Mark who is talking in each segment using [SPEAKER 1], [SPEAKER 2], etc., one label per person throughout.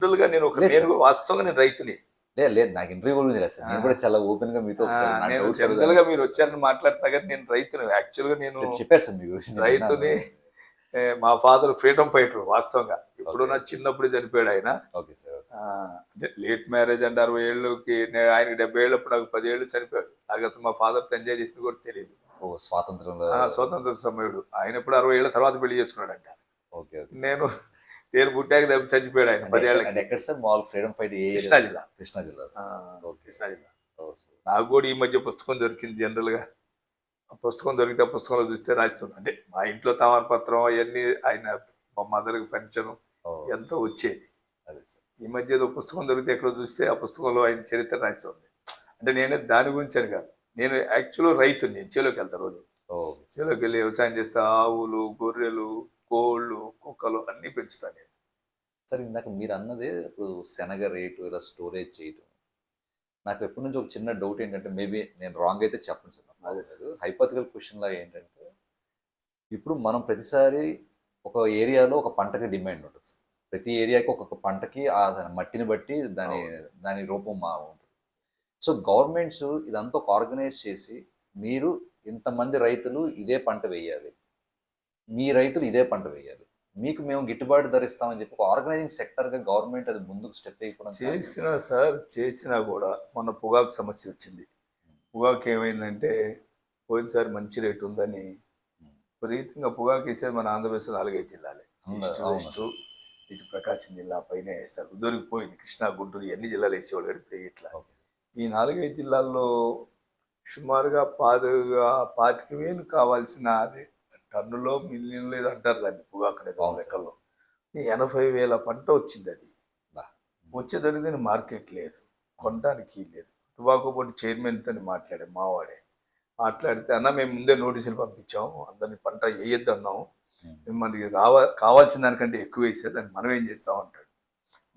[SPEAKER 1] జనరల్‌గా
[SPEAKER 2] లేదు సార్.
[SPEAKER 1] వాస్తవంగా నేను రైతుని.
[SPEAKER 2] లేదు లేదు. నాకు ఇంటర్వ్యూ కూడా ఉంది కదా సార్.
[SPEAKER 1] ఆ!
[SPEAKER 2] నేను కూడా చాలా ఓపెన్‌గా మీతో
[SPEAKER 1] ఆ!
[SPEAKER 2] ఒకసారి నా
[SPEAKER 1] నేను
[SPEAKER 2] డౌట్స్
[SPEAKER 1] జనరల్‌గా
[SPEAKER 2] అడుగుదామని వచ్చాను.
[SPEAKER 1] మీరొచ్చారని మాట్లాడుతున్నా గానీ నేను రైతుని. యాక్చువల్‌గా నేను
[SPEAKER 2] లేదు చెప్పారు సార్ మీ గురించి నేను విన్నాను.
[SPEAKER 1] రైతుని. మా ఫాదర్ ఫ్రీడమ్ ఫైటర్ వాస్తవంగా. ఎప్పుడో
[SPEAKER 2] ఓకే.
[SPEAKER 1] నా చిన్నప్పుడే చనిపోయాడాయన.
[SPEAKER 2] Okay sir.
[SPEAKER 1] అంటే లేట్ మ్యారేజ్ అంటే 60 ఏళ్ళకి ఆయనకి 70 ఏళ్ళప్పుడు నాకు 10 ఏళ్ళు చనిపోయాడు. నాకసలు మా ఫాదర్‌తో ఎంజాయ్ చేసింది కూడా తెలీదు.
[SPEAKER 2] ఓహ్! స్వాతంత్రంలో
[SPEAKER 1] స్వతంత్ర సమయుడు. ఆయన ఎప్పుడు 60 ఏళ్ల తర్వాత పెళ్లి చేసుకున్నాడంట.
[SPEAKER 2] ఓకే. Okay sir.
[SPEAKER 1] నేను నేను పుట్టాక చచ్చిపోయాడు ఆయన 10
[SPEAKER 2] అంటే
[SPEAKER 1] ఏళ్ళకి.
[SPEAKER 2] ఎక్కడ సార్ మామూలు ఫ్రీడమ్ ఫైట్ ఏ
[SPEAKER 1] కృష్ణా
[SPEAKER 2] ఏరియాలో?
[SPEAKER 1] జిల్లా.
[SPEAKER 2] కృష్ణా జిల్లాలో.
[SPEAKER 1] ఆ!
[SPEAKER 2] ఓకే.
[SPEAKER 1] కృష్ణా జిల్లా.
[SPEAKER 2] ఓహ్!
[SPEAKER 1] నాకు కూడా ఈ మధ్య పుస్తకం దొరికింది జనరల్‌గా. ఆ పుస్తకం దొరికితే ఆ పుస్తకంలో చూస్తే రాసిస్తుంది. అంటే మా ఇంట్లో తామరపత్రం అయన్నీ ఆయన మా మదర్‌కి పెన్షను
[SPEAKER 2] ఓహ్!
[SPEAKER 1] ఎంతో వచ్చేది.
[SPEAKER 2] అదే సార్.
[SPEAKER 1] ఈ మధ్య ఏదో పుస్తకం దొరికితే ఎక్కడో చూస్తే ఆ పుస్తకంలో ఆయన చరిత్ర రాసిస్తుంది. అంటే నేనే దాని గురించని కాదు. నేను యాక్చువల్‌గా రైతుని. నేను చేలోకెళ్తా రోజు.
[SPEAKER 2] Okay sir.
[SPEAKER 1] చేలోకెళ్ళి వ్యవసాయం చేస్తా. ఆవులు, గొర్రెలు, కోళ్ళు, కుక్కలు అన్నీ పెంచుతా నేను.
[SPEAKER 2] సార్ ఇందాక మీరన్నదే ఇప్పుడు శనగ రేటు ఇలా స్టోరేజ్ చేయటం. నాకు ఎప్పటి నుంచో ఒక చిన్న డౌట్ ఏంటంటే మేబీ నేను రాంగ్ అయితే చెప్పను సార్. నాకు
[SPEAKER 1] అదే
[SPEAKER 2] బాగోలేదు. హైపోథెటికల్ క్వెషన్ లాగా ఏంటంటే ఇప్పుడు మనం ప్రతిసారి ఒక ఏరియాలో ఒక పంటకి డిమాండ్ ఉంటుంది సార్. ప్రతి ఏరియాకి ఒక్కొక్క పంటకి ఆ మట్టిని బట్టి దాని
[SPEAKER 1] అవును.
[SPEAKER 2] దాని రూపం ఉంటుంది. సో గవర్నమెంట్స్ ఇదంతా ఒక ఆర్గనైజ్ చేసి మీరు ఇంతమంది రైతులు ఇదే పంట వేయాలి. మీ రైతులు ఇదే పంట వేయాలి. మీకు మేము గిట్టుబాటు ధర ఇస్తామని చెప్పి ఒక ఆర్గనైజింగ్ సెక్టర్‌గా గవర్నమెంట్ అది ముందుకు స్టెప్ వేయకపోవడం కారణం ఏంటి
[SPEAKER 1] చేసినా
[SPEAKER 2] సార్?
[SPEAKER 1] సార్, చేసినా గూడా మొన్న పొగాకు సమస్య వచ్చింది. పొగాకు ఏమైందంటే పోయినసారి మంచి రేట్ ఉందని
[SPEAKER 2] హ్మ్.
[SPEAKER 1] విపరీతంగా పొగాకేసేది మన ఆంధ్రప్రదేశ్‌లో 4, 5 జిల్లాలే. ఈస్ట్,
[SPEAKER 2] అవును
[SPEAKER 1] వెస్టు,
[SPEAKER 2] సార్.
[SPEAKER 1] ఇటు ప్రకాశం జిల్లా పైన ఏస్తారు. దొరికిపోయింది. కృష్ణా, గుంటూరు ఇయన్నీ జిల్లాలు ఏసేవాళ్ళు గానీ ఇప్పుడు ఎయట్లా.
[SPEAKER 2] Okay sir.
[SPEAKER 1] ఈ 4, 5 జిల్లాల్లో సుమారుగా 25,000 కావాల్సిన అదే టన్నులో మిలియన్‌లో ఏదో అంటారు దాన్ని పొగాకనేది ఒక
[SPEAKER 2] అవును సార్.
[SPEAKER 1] లెక్కల్లో. ఈ 80,000 పంట వచ్చిందది.
[SPEAKER 2] అబ్బా! హ్మ్.
[SPEAKER 1] వచ్చేదలిగితే దీనికి మార్కెట్ లేదు. కొనడానికి లేదు. టొబాకో బోర్డ్ చైర్మన్‌తోని మాట్లాడా మావాడే. మాట్లాడితే "అన్న మేము ముందే నోటీసులు పంపించాము. అందరిని పంట ఎయొద్దన్నాము.
[SPEAKER 2] హ్మ్.
[SPEAKER 1] మనకి కావాల్సిన దానికంటే ఎక్కువేసారు. దాన్ని మనం ఏం చేస్తాం" అంటాడు.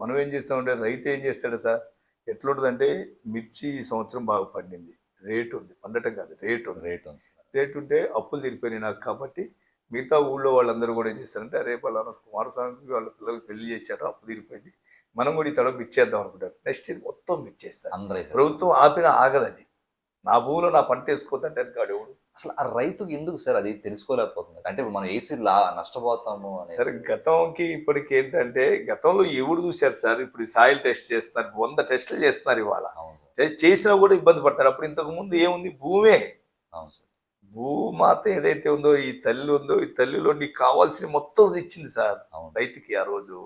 [SPEAKER 1] మనం ఏం చేస్తామంటే రైతు ఏం చేస్తాడు సార్? ఎట్లుంటదంటే మిర్చి ఈ సంవత్సరం బాగా పండింది. రేటుంది. పండటం కాదు రేటుంది.
[SPEAKER 2] రేట్ ఉంది సార్.
[SPEAKER 1] రేటుంటే అప్పులు తీరిపోయినాయి నాకు కాబట్టి మిగతా ఊళ్ళో వాళ్ళందరూ కూడా ఏం చేస్తారంటే అరే పలానా కుమారస్వామికి వాళ్ళ పిల్లలకి పెళ్లి చేశారు అప్పు తీరిపోయింది. మనం కూడా ఈ తడవ మిర్చేద్దాం అనుకుంటారు. నెక్స్ట్ ఇయర్ మొత్తం మిర్చేస్తారు.
[SPEAKER 2] అందరూ ఏసేస్తారు.
[SPEAKER 1] ప్రభుత్వం ఆపినా ఆగదది. నా భూమిలో నా పంట వేసుకోవద్దంటే కాడెవడు.
[SPEAKER 2] అసలు ఆ రైతుకి ఎందుకు సార్ అది తెలుసుకోలేకపోతున్నారు? అంటే ఇప్పుడు మనం ఏసి నష్టపోతాము అనేది.
[SPEAKER 1] సరే గతంకి ఇప్పటికి ఏంటంటే గతంలో ఎవడు చూశారు సార్? ఇప్పుడు సాయిల్ టెస్ట్ చేస్తున్నారు. 100 టెస్టులు చేస్తున్నారు ఇవాళ.
[SPEAKER 2] అవును సార్.
[SPEAKER 1] చేసినా కూడా ఇబ్బంది పడతారు. అప్పుడు ఇంతకుముందు ఏముంది భూమే.
[SPEAKER 2] అవును సార్.
[SPEAKER 1] భూమాత ఏదైతే ఉందో ఈ తల్లి ఉందో ఈ తల్లిలో నీకు కావాల్సిన మొత్తం ఇచ్చింది సార్
[SPEAKER 2] అవును.
[SPEAKER 1] రైతుకి ఆ రోజు.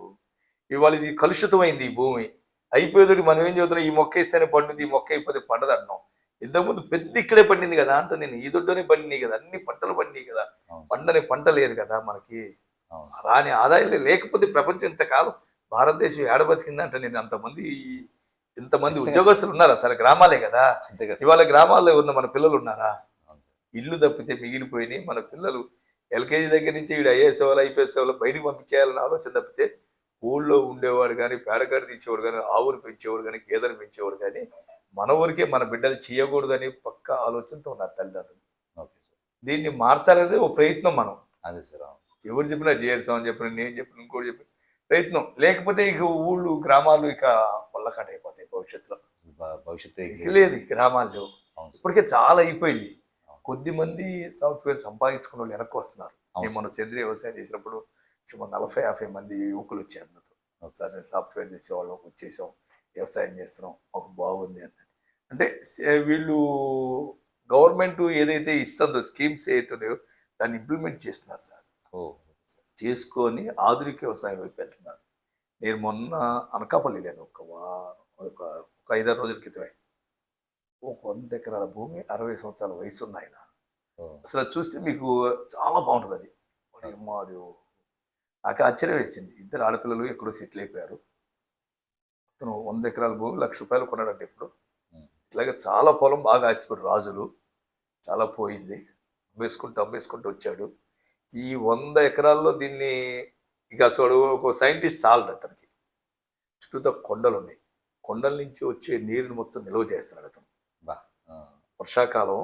[SPEAKER 1] ఇవాళ ఇది కలుషితమైంది ఈ భూమి. అయిపోయేదోటి మనం ఏం చదువుతున్నాం ఈ మొక్క వేస్తేనే పండుద్ది ఈ మొక్క అయిపోతే పండదు అంటున్నాం. ఇంతకుముందు పెద్ద ఇక్కడే పండింది కదా అంటే నేను ఈ దొడ్లోనే పండినాయి కదా అన్ని పంటలు పండినాయి కదా.
[SPEAKER 2] అవును సార్.
[SPEAKER 1] పండని పంట లేదు కదా మనకి.
[SPEAKER 2] అవును సార్.
[SPEAKER 1] రాని ఆదాయం లేకపోతే ప్రపంచం ఇంతకాలం భారతదేశం ఏడ బతికిందంటే నేను అంతమంది ఇంతమంది
[SPEAKER 2] ఖచ్చితంగా సార్.
[SPEAKER 1] ఉద్యోగస్తులు ఉన్నారా సరే గ్రామాలే కదా.
[SPEAKER 2] అంతే కదా సార్.
[SPEAKER 1] ఇవాళ గ్రామాల్లో ఉన్న మన పిల్లలు ఉన్నారా?
[SPEAKER 2] అవును సార్.
[SPEAKER 1] ఇల్లు తప్పితే మిగిలిపోయినాయి. మన పిల్లలు ఎల్‌కేజీ దగ్గర నుంచి వీడు ఐఏఎస్ అవ్వాలి, ఐపీఎస్ అవ్వాలి బయటికి పంపించేయాలన్న ఆలోచన తప్పితే, ఊళ్ళో ఉండేవాడు గానీ, పేడకాడ తీసేవాడు గానీ, ఆవును పెంచేవాడు గానీ, గేదెను పెంచేవాడు గానీ, మన ఊరికే మన బిడ్డలు చేయకూడదని పక్కా ఆలోచనతో ఉన్నారు తల్లిదండ్రులు.
[SPEAKER 2] Okay sir.
[SPEAKER 1] దీన్ని మార్చాలనేది ఒక ప్రయత్నం మనం.
[SPEAKER 2] అదే సార్. అవును.
[SPEAKER 1] ఎవరు చెప్పినా జేఆర్ స్వామి చెప్పినా, నేను చెప్పిన, ఇంకోటి చెప్పిన ప్రయత్నం. లేకపోతే ఇక ఊళ్ళు, గ్రామాలు ఇక పొల్లకాటైపోతాయి భవిష్యత్తులో.
[SPEAKER 2] భవిష్యత్తు
[SPEAKER 1] ఇక లేదు ఈ గ్రామాలు లేవు.
[SPEAKER 2] అవును సార్.
[SPEAKER 1] ఇప్పటికే చాలా అయిపోయింది.
[SPEAKER 2] అవును.
[SPEAKER 1] కొద్దిమంది సాఫ్ట్‌వేర్ సంపాదించుకున్నోళ్ళు వెనక్కి వస్తున్నారు.
[SPEAKER 2] అవును
[SPEAKER 1] నేను మొన్న
[SPEAKER 2] సార్.
[SPEAKER 1] సేంద్రీయ వ్యవసాయం చేసినప్పుడు సుమారు 40, 50 మంది యువకులొచ్చారు నాతో.
[SPEAKER 2] Okay
[SPEAKER 1] sir
[SPEAKER 2] sir.
[SPEAKER 1] నేను సాఫ్ట్‌వేర్ చేసేవాళ్ళం, వచ్చేసాం. వ్యవసాయం చేస్తున్నాం. మాకు బాగుంది అన్నారు. అంటే వీళ్ళు గవర్నమెంట్ ఏదైతే ఇస్తుందో స్కీమ్స్ ఏవైతున్నాయో దాన్ని ఇంప్లిమెంట్ చేస్తున్నారు సార్.
[SPEAKER 2] ఓహ్!
[SPEAKER 1] చేసుకొని ఆధునిక వ్యవసాయం వైపు వెళ్తున్నారు. నేను మొన్న అనకాపల్లి వెళ్ళాను. ఒక 5, 6 రోజుల క్రితమే. ఒక 100 ఎకరాల భూమి 60 సంవత్సరాల వయసున్నాయన.
[SPEAKER 2] ఓహ్!
[SPEAKER 1] అసలు అది చూస్తే మీకు చాలా బావుంటదది.
[SPEAKER 2] ఓకే.
[SPEAKER 1] ఓయమ్మా! నాకు ఆశ్చర్యం వేసింది. ఇద్దరు ఆడపిల్లలు ఎక్కడో సెటిల్ అయిపోయారు. అతను 100 ఎకరాల భూమి రూ. 1,00,000 కొన్నాడంట ఇప్పుడు.
[SPEAKER 2] హ్మ్.
[SPEAKER 1] ఇట్లాగే చాలా పొలం బాగా ఆస్తిపడు రాజులు. చాలా పోయింది. అమ్మేసుకుంటూ, అమ్మేసుకుంటూ వచ్చాడు. ఈ 100 ఎకరాల్లో దీన్ని ఇక అసలు ఒక సైంటిస్ట్ చాలడు అతనికి. చుట్టూతా కొండలున్నాయి. కొండల నుంచి వచ్చే నీరుని మొత్తం నిల్వ చేస్తున్నాడు అతను.
[SPEAKER 2] అబ్బా! ఆ!
[SPEAKER 1] వర్షాకాలం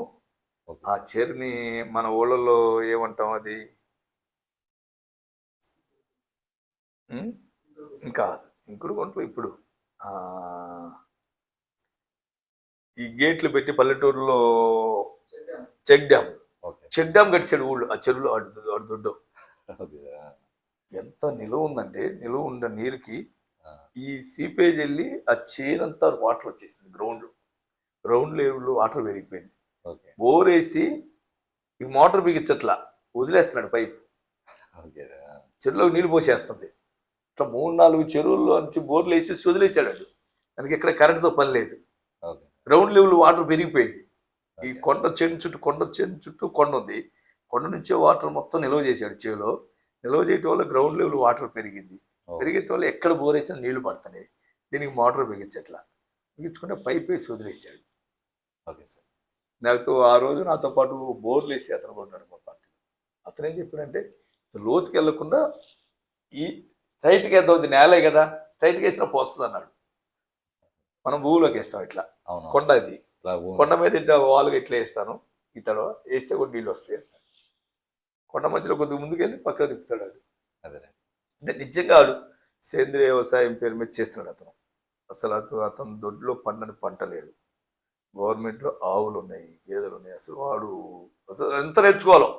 [SPEAKER 2] ఓకే
[SPEAKER 1] ఆ
[SPEAKER 2] సార్.
[SPEAKER 1] చెరుని మన ఊళ్ళలో ఏమంటాం అది? హ్మ్. కాదు. ఇంకుడు గుంటలు ఇప్పుడు ఆ, ఈ గేట్లు పెట్టి పల్లెటూరులో check dam
[SPEAKER 2] okay.
[SPEAKER 1] Check dam కట్టాడు ఊళ్ళో ఆ చెరువులో ఆడు దొడ్డు
[SPEAKER 2] ఓకే.
[SPEAKER 1] ఎంత నిలువ ఉందంటే నిలువ ఉన్న నీరుకి
[SPEAKER 2] ఆ!
[SPEAKER 1] ఈ సీపేజ్ వెళ్ళి ఆ చేనంతా వాటర్ వచ్చేసింది గ్రౌండ్ లెవెల్ వాటర్ పెరిగిపోయింది.
[SPEAKER 2] ఓకే.
[SPEAKER 1] బోర్ వేసి ఈ మోటార్ బిగించట్లా వదిలేస్తున్నాడు పైప్
[SPEAKER 2] ఓకే. ఆ!
[SPEAKER 1] చెరువులోకి నీళ్ళు పోసేస్తుంది. ఇట్లా 3-4 చెరువుల్లో నుంచి బోర్లు వేసి వదిలేసాడు వాడు. దానికి ఎక్కడ కరెంటుతో పని లేదు.
[SPEAKER 2] ఓకే.
[SPEAKER 1] గ్రౌండ్ లెవెల్ వాటర్ పెరిగిపోయింది. ఈ
[SPEAKER 2] ఓకే.
[SPEAKER 1] కొండ చేను చుట్టూ కొండ ఉంది. కొండ నుంచే వాటర్ మొత్తం నిల్వ చేశాడు చేలో. నిల్వ చేయటం వల్ల గ్రౌండ్ లెవెల్ వాటర్ పెరిగింది.
[SPEAKER 2] ఓహ్!
[SPEAKER 1] పెరిగేటం వల్ల ఎక్కడ బోర్ వేసినా నీళ్లు పడుతున్నాయి. దీనికి మోటార్ బిగించట్లా. బిగించుకుంటే పైప్ వేసి వదిలేసాడు.
[SPEAKER 2] Okay sir.
[SPEAKER 1] నాతో ఆ రోజు నాతో పాటు బోర్లు వేసి అతను కూడా ఉన్నాడు మా పార్టీలో. అతను ఏం చెప్పాడంటే లోతుకి వెళ్లకుండా ఈ స్ట్రైట్గా వేద్దాం, ఇది నేలే కదా, స్ట్రైట్గా వేసినా పోస్తుంది అన్నాడు. మనం భూమిలోకి వేస్తాం ఇట్లా,
[SPEAKER 2] అవును.
[SPEAKER 1] కొండ అది,
[SPEAKER 2] ఇలా భూమి
[SPEAKER 1] కొండ మీద ఇట్లా వాలుగా ఇట్లా వేస్తాను, ఈ తడవ వేస్తే కూడా నీళ్ళు వస్తాయి అన్నాడు. కొండ మధ్యలో కొద్దిగా ముందుకెళ్ళి పక్కకు తిప్పుతాడు అది.
[SPEAKER 2] అదేనండి.
[SPEAKER 1] అంటే నిజంగా ఆడు సేంద్రియ వ్యవసాయం పేరు మీద చేస్తున్నాడు అతను. అసలు అతను దొడ్లో పండని పంట లేదు. గవర్నమెంట్లో ఆవులు ఉన్నాయి, గేదెలు ఉన్నాయి. అసలు వాడు అసలు ఎంత నేర్చుకోవాలో.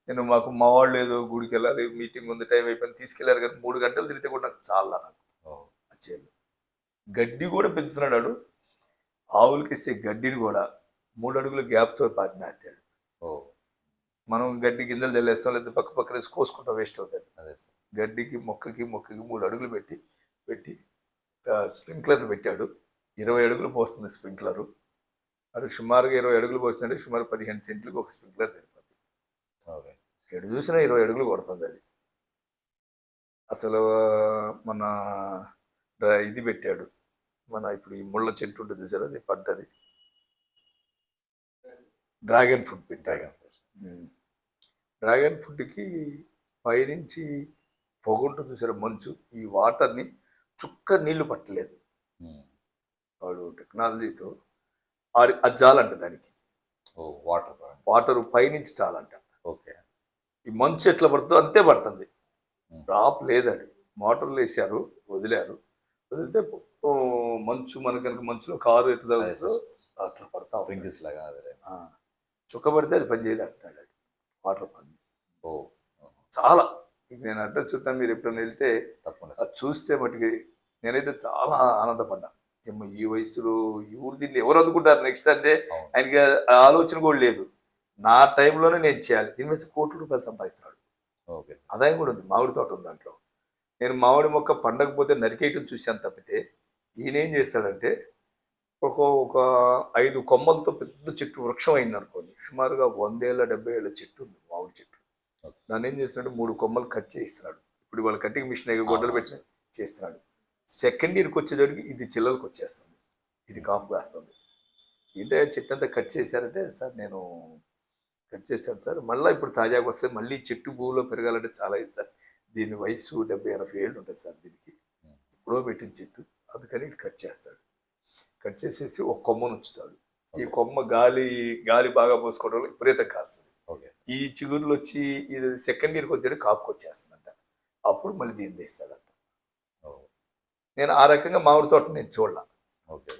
[SPEAKER 1] నేను మా వాళ్ళు ఏదో గుడికి వెళ్ళాలి, మీటింగ్ ఉంది, టైం అయిపోయింది, తీసుకెళ్ళారు కానీ 3 గంటలు తిరిగితే కూడా నాకు చాలా నాకు
[SPEAKER 2] ఓహ్!
[SPEAKER 1] ఆ చేను. గడ్డి కూడా పెంచుతున్నాడు వాడు. ఆవులకి ఇచ్చే గడ్డిని కూడా 3 అడుగుల గ్యాప్తో పాతి నాటాడు.
[SPEAKER 2] ఓహ్!
[SPEAKER 1] మనం గడ్డి గింజలు తెల్లేస్తాం, లేదా పక్క పక్కన వేసి కోసుకుంటాం, వేస్ట్ అవుతుంది.
[SPEAKER 2] అదే సార్.
[SPEAKER 1] గడ్డికి మొక్కకి 3 అడుగులు పెట్టి పెట్టి స్ప్రింక్లర్ పెట్టాడు. 20 అడుగులు పోస్తుంది స్ప్రింక్లరు. అది సుమారుగా 20 అడుగులు పోస్తుంటే సుమారు 15 సెంట్లకు ఒక స్ప్రింక్లర్ సరిపోతుంది.
[SPEAKER 2] ఓకే.
[SPEAKER 1] ఎటు చూసినా 20 అడుగులు కొడుతుంది అది. అసలు మన ఇది పెట్టాడు. మన ఇప్పుడు ఈ ముళ్ళ చెట్టు ఉంటుంది చూసారు, అది పంటది డ్రాగన్ ఫ్రూట్ పెట్టాడు.
[SPEAKER 2] Dragon fruits.
[SPEAKER 1] డ్రాగన్ ఫ్రూట్కి పైనుంచి పొగ ఉంటుంది చూసారు, మంచు, ఈ వాటర్ని చుక్క నీళ్లు పట్టలేదు
[SPEAKER 2] హ్మ్.
[SPEAKER 1] వాడు టెక్నాలజీతో. అది చాలంట దానికి.
[SPEAKER 2] ఓహ్! వాటర్.
[SPEAKER 1] వాటర్ పైనుంచి చాలంట.
[SPEAKER 2] ఓకే.
[SPEAKER 1] ఈ మంచు ఎట్లా పడుతుందో అంతే పడుతుంది.
[SPEAKER 2] హ్మ్.
[SPEAKER 1] డ్రాప్ లేదండి. మోటార్లు వేసారు, వదిలారు. వదిలితే మొత్తం మంచు, మన కనుక మంచులో కారు ఎట్లా
[SPEAKER 2] అదే
[SPEAKER 1] తగ్గుతుందో
[SPEAKER 2] సార్.
[SPEAKER 1] అట్లా పడతా ఉంటుంది.
[SPEAKER 2] స్ప్రింకిల్స్ లాగా అదే.
[SPEAKER 1] ఆ, చుక్క పడితే అది పని చేయదు అంటున్నాడు అది. వాటర్ పని
[SPEAKER 2] ఓహ్!
[SPEAKER 1] చాలా. ఇక నేను అడ్రస్ చెప్తాను, మీరు ఎప్పుడైనా వెళ్తే
[SPEAKER 2] తప్పకుండా
[SPEAKER 1] అది
[SPEAKER 2] సార్.
[SPEAKER 1] చూస్తే మటుకి నేనైతే చాలా ఆనందపడ్డా. ఏమో ఈ వయసులో ఎవరు దీన్ని ఎవరు అందుకుంటారు నెక్స్ట్ అంటే
[SPEAKER 2] అవును.
[SPEAKER 1] ఆయనకి ఆ ఆలోచన కూడా లేదు. నా టైంలోనే నేను చేయాలి. దీని మీద ₹1,00,00,000 సంపాదిస్తున్నాడు.
[SPEAKER 2] ఓకే.
[SPEAKER 1] ఆదాయం కూడా ఉంది. మామిడి తోట ఉంది దాంట్లో. నేను మామిడి మొక్క పండకపోతే నరికేయటం చూశాను తప్పితే, ఈయన ఏం చేస్తాడంటే ఒక ఒక 5 కొమ్మలతో పెద్ద చెట్టు వృక్షం అయింది అనుకోండి. సుమారుగా 100 ఏళ్ళ 70 ఏళ్ళ చెట్టు ఉంది మామిడి చెట్టు.
[SPEAKER 2] ఓకే.
[SPEAKER 1] దాన్ని ఏం చేస్తున్నాడు, 3 కొమ్మలు కట్ చేయిస్తున్నాడు. ఇప్పుడు వాళ్ళ కటింగ్ మిషన్ గొడ్డలు
[SPEAKER 2] అవును.
[SPEAKER 1] పెట్టి చేస్తున్నాడు. సెకండ్ ఇయర్కి వచ్చేటప్పటికి ఇది చిల్లలకు వచ్చేస్తుంది, ఇది కాపు కాస్తుంది. ఏంటంటే చెట్టు అంతా కట్ చేశారంటే, సార్ నేను కట్ చేశాను సార్, మళ్ళీ ఇప్పుడు తాజాగా వస్తే మళ్ళీ చెట్టు భూమిలో పెరగాలంటే చాలా ఇది సార్, దీని వయసు 70-80 ఏళ్ళు ఉంటుంది సార్ దీనికి,
[SPEAKER 2] హ్మ్.
[SPEAKER 1] ఎప్పుడో పెట్టిన చెట్టు, అందుకని ఇటు కట్ చేస్తాడు. కట్ చేసేసి ఒక కొమ్మను ఉంచుతాడు. ఈ
[SPEAKER 2] ఓకే.
[SPEAKER 1] కొమ్మ గాలి బాగా పోసుకోవడం వల్ల విపరీతం కాస్తుంది.
[SPEAKER 2] ఓకే.
[SPEAKER 1] ఈ చిగురులు వచ్చి ఇది సెకండ్ ఇయర్కి వచ్చేది కాపుకి వచ్చేస్తుందంట. అప్పుడు మళ్ళీ దీన్ని తీస్తాడంట.
[SPEAKER 2] ఓహ్!
[SPEAKER 1] నేను ఆ రకంగా మామిడి తోట నేను చూడలా.
[SPEAKER 2] ఓకే.